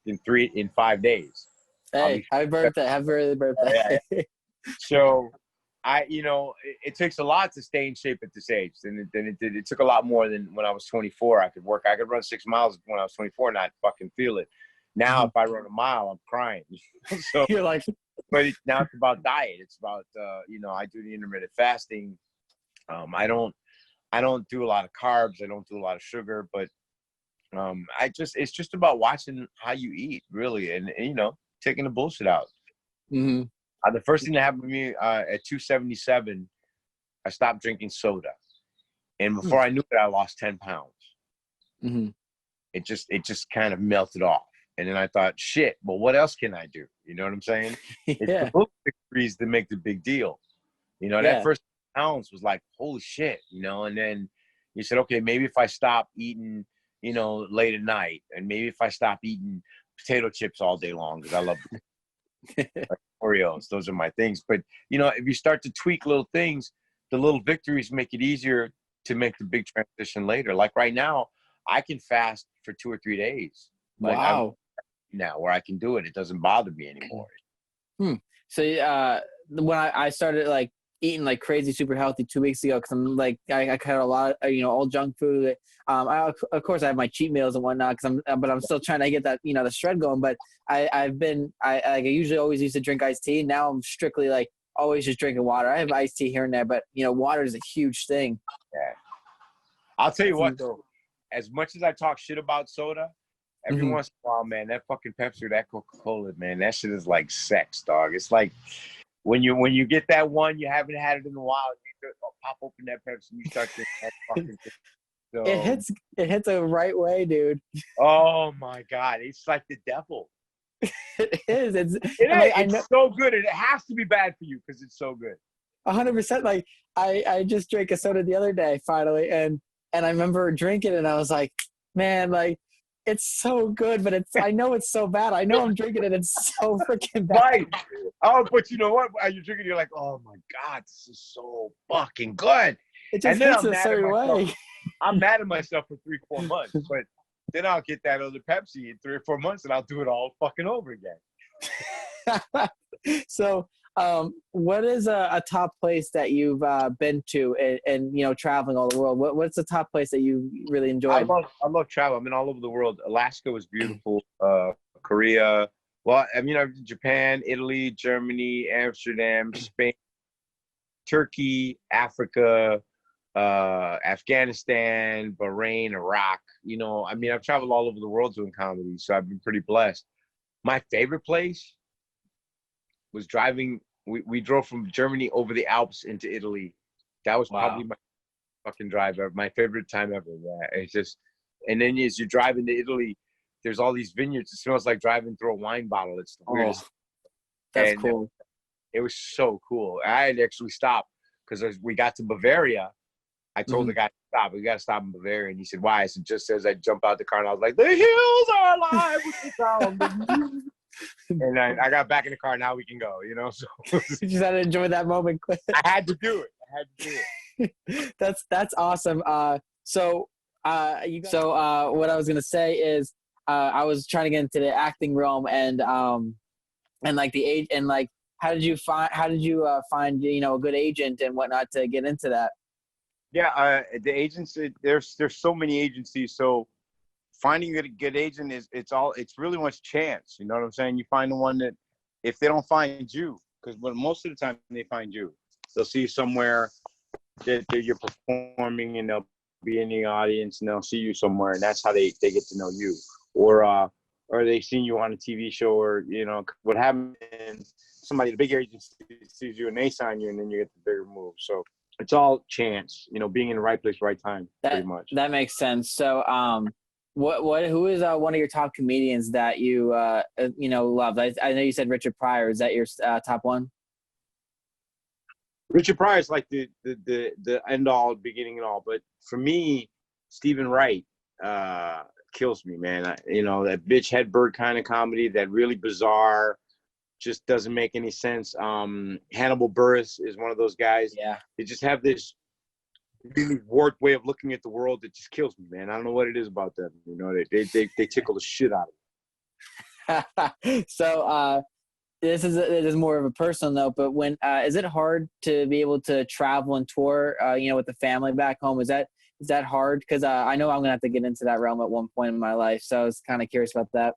in 5 days. Hey, happy birthday. Happy early birthday. Yeah. So it takes a lot to stay in shape at this age. It took a lot more than when I was 24. I could run 6 miles when I was 24 and not fucking feel it. Now, if I run a mile, I'm crying. So you're like, but now it's about diet. It's about, I do the intermittent fasting. I don't do a lot of carbs. I don't do a lot of sugar, but it's just about watching how you eat, really, and taking the bullshit out. Mm-hmm. The first thing that happened to me at 277, I stopped drinking soda. And before I knew it, I lost 10 pounds. Mm-hmm. It just kind of melted off. And then I thought, shit, well, what else can I do? You know what I'm saying? It's the little victories that make the big deal. You know, that first pounds was like, holy shit, you know, and then you said, okay, maybe if I stop eating, you know, late at night, and maybe if I stop eating potato chips all day long, because I love like Oreos, those are my things. But, you know, if you start to tweak little things, the little victories make it easier to make the big transition later. Like right now, I can fast for 2 or 3 days. Like wow. Now where I can do it, it doesn't bother me anymore. So when I started like eating like crazy super healthy 2 weeks ago, because I'm like I cut a lot of, you know, all junk food. Of course I have my cheat meals and whatnot, but I'm still trying to get that, you know, the shred going. But I usually always used to drink iced tea. Now I'm strictly like always just drinking water. I have iced tea here and there, but you know, water is a huge thing. Yeah. I'll tell you what though, as much as I talk shit about soda, every once in a while, man, that fucking Pepsi or that Coca-Cola, man, that shit is like sex, dog. It's like when you get that one, you haven't had it in a while, you pop open that Pepsi and you start drinking that fucking thing. So, it hits the right way, dude. Oh my God, it's like the devil. It is. It's so good. It has to be bad for you because it's so good. 100%. Like I just drank a soda the other day finally, and I remember drinking it and I was like, man, like it's so good, but I know it's so bad. I know I'm drinking it. It's so freaking bad. Right. Oh, but you know what? As you're drinking, you're like, oh my God, this is so fucking good. It just hits a certain way. I'm mad at myself for 3-4 months, but then I'll get that other Pepsi in 3 or 4 months and I'll do it all fucking over again. So, what is a top place that you've been to and you know, traveling all the world? What's the top place that you really enjoyed? I love travel. I've been all over the world. Alaska was beautiful. Korea. Well, I mean, I've been to Japan, Italy, Germany, Amsterdam, Spain, Turkey, Africa, Afghanistan, Bahrain, Iraq. You know, I mean, I've traveled all over the world doing comedy, so I've been pretty blessed. My favorite place was driving. We drove from Germany over the Alps into Italy. That was probably my fucking drive ever. My favorite time ever. Yeah, it's just, and then as you drive into Italy, there's all these vineyards. It smells like driving through a wine bottle. It's the weirdest. That's cool. It was so cool. I had actually stopped because we got to Bavaria. I told the guy to stop. We got to stop in Bavaria. And he said, why? I said, just as I jump out the car, and I was like, the hills are alive with the sound of music. And I got back in the car. Now we can go, you know? So you just had to enjoy that moment. I had to do it. That's awesome. So what I was going to say is, I was trying to get into the acting realm and like the age and like, how did you find, you know, a good agent and whatnot to get into that? Yeah, the agency. There's so many agencies. So finding a good agent it's really much chance. You know what I'm saying? You find the one that if they don't find you, because most of the time they find you, they'll see you somewhere that you're performing and they'll be in the audience and they'll see you somewhere and that's how they get to know you. Or they seen you on a TV show or you know what happened. Somebody the big agency sees you and they sign you and then you get the bigger move. So. It's all chance, you know, being in the right place, right time, pretty much. That makes sense. So, who is one of your top comedians that you love? I know you said Richard Pryor. Is that your top one? Richard Pryor is like the end all, beginning and all. But for me, Stephen Wright kills me, man. That bitch Hedberg kind of comedy, that really bizarre. Just doesn't make any sense. Hannibal Buress is one of those guys. Yeah. They just have this really warped way of looking at the world that just kills me, man. I don't know what it is about them. You know, they tickle the shit out of me. So this is more of a personal note, but when is it hard to be able to travel and tour, with the family back home? Is that hard? Because I know I'm gonna have to get into that realm at one point in my life. So I was kind of curious about that.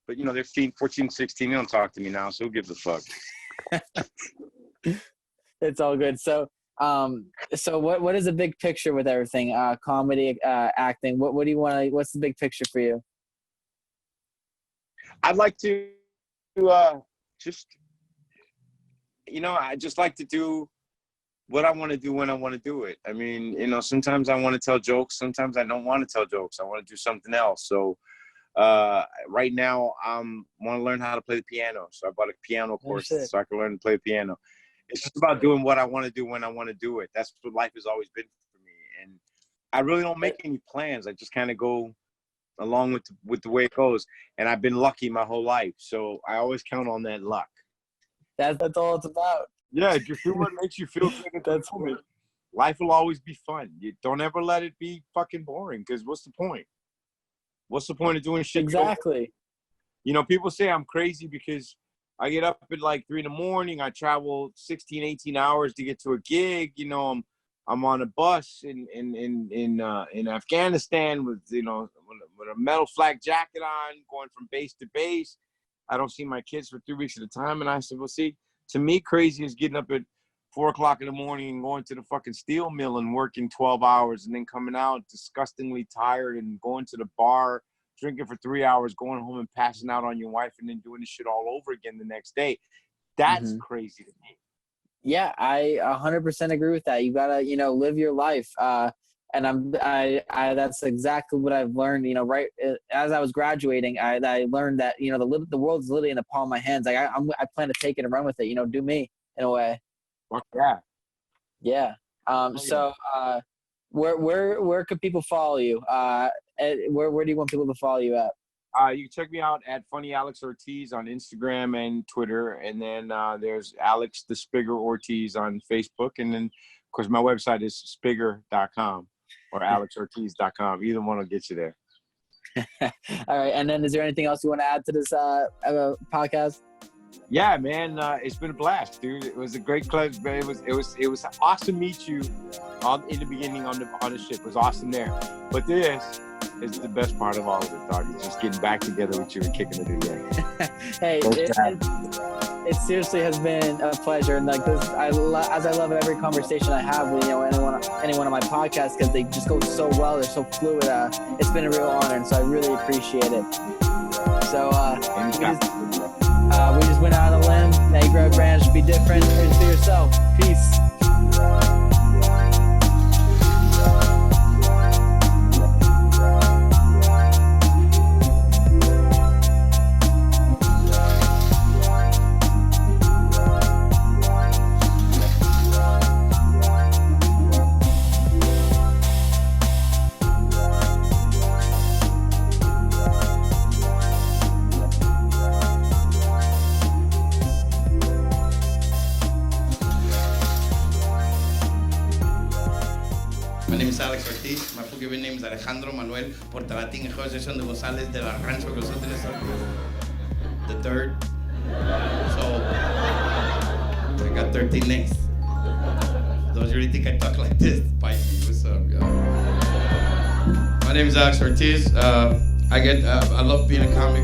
But, they're 14, 16. They don't talk to me now, so who gives a fuck? It's all good. So what is the big picture with everything? Comedy, acting. What do you want? What's the big picture for you? I'd like to just I just like to do what I want to do when I want to do it. I mean, sometimes I want to tell jokes. Sometimes I don't want to tell jokes. I want to do something else. So right now I want to learn how to play the piano. So I bought a piano course so I can learn to play the piano. It's just about doing what I want to do when I want to do it. That's what life has always been for me. And I really don't make any plans. I just kind of go along with the way it goes. And I've been lucky my whole life. So I always count on that luck. That's all it's about. Yeah, just do what makes you feel good at that moment. Life will always be fun. You don't ever let it be fucking boring, because what's the point? What's the point of doing shit? Exactly. People say I'm crazy because I get up at like 3 a.m. I travel 16, 18 hours to get to a gig. I'm on a bus in Afghanistan with a metal flak jacket on, going from base to base. I don't see my kids for 3 weeks at a time. And I said, well, see, to me, crazy is getting up at 4 o'clock in the morning and going to the fucking steel mill and working 12 hours and then coming out disgustingly tired and going to the bar, drinking for 3 hours, going home and passing out on your wife and then doing this shit all over again the next day. That's crazy to me. Yeah, I 100% agree with that. You gotta, live your life. And I that's exactly what I've learned. Right as I was graduating, I learned that the world's literally in the palm of my hands. Like I plan to take it and run with it. Do me in a way. Fuck yeah. Yeah. So where could people follow you? Where do you want people to follow you at? You can check me out at Funny Alex Ortiz on Instagram and Twitter, and then there's Alex the Spigger Ortiz on Facebook, and then of course my website is spigger.com or alexortiz.com. Either one will get you there. All right, and then is there anything else you want to add to this podcast? Yeah, man, it's been a blast, dude. It was a great pleasure. It was awesome to meet you in the beginning on the ship. It was awesome there, but this is the best part of all of it, dog. It's just getting back together with you and kicking it again. Hey, it seriously has been a pleasure, and like this, as I love every conversation I have with anyone on my podcast, because they just go so well. They're so fluid. It's been a real honor, and so I really appreciate it. So we just went out on a limb. Now you grab a branch, be different, and just be yourself. Peace. My name is Alex Ortiz. My full given name is Alejandro Manuel Portalatin José de González de la Rancho González the third. So I got 13 names. Those really think I talk like this? Bite me. What's up, y'all? My name is Alex Ortiz. I love being a comic.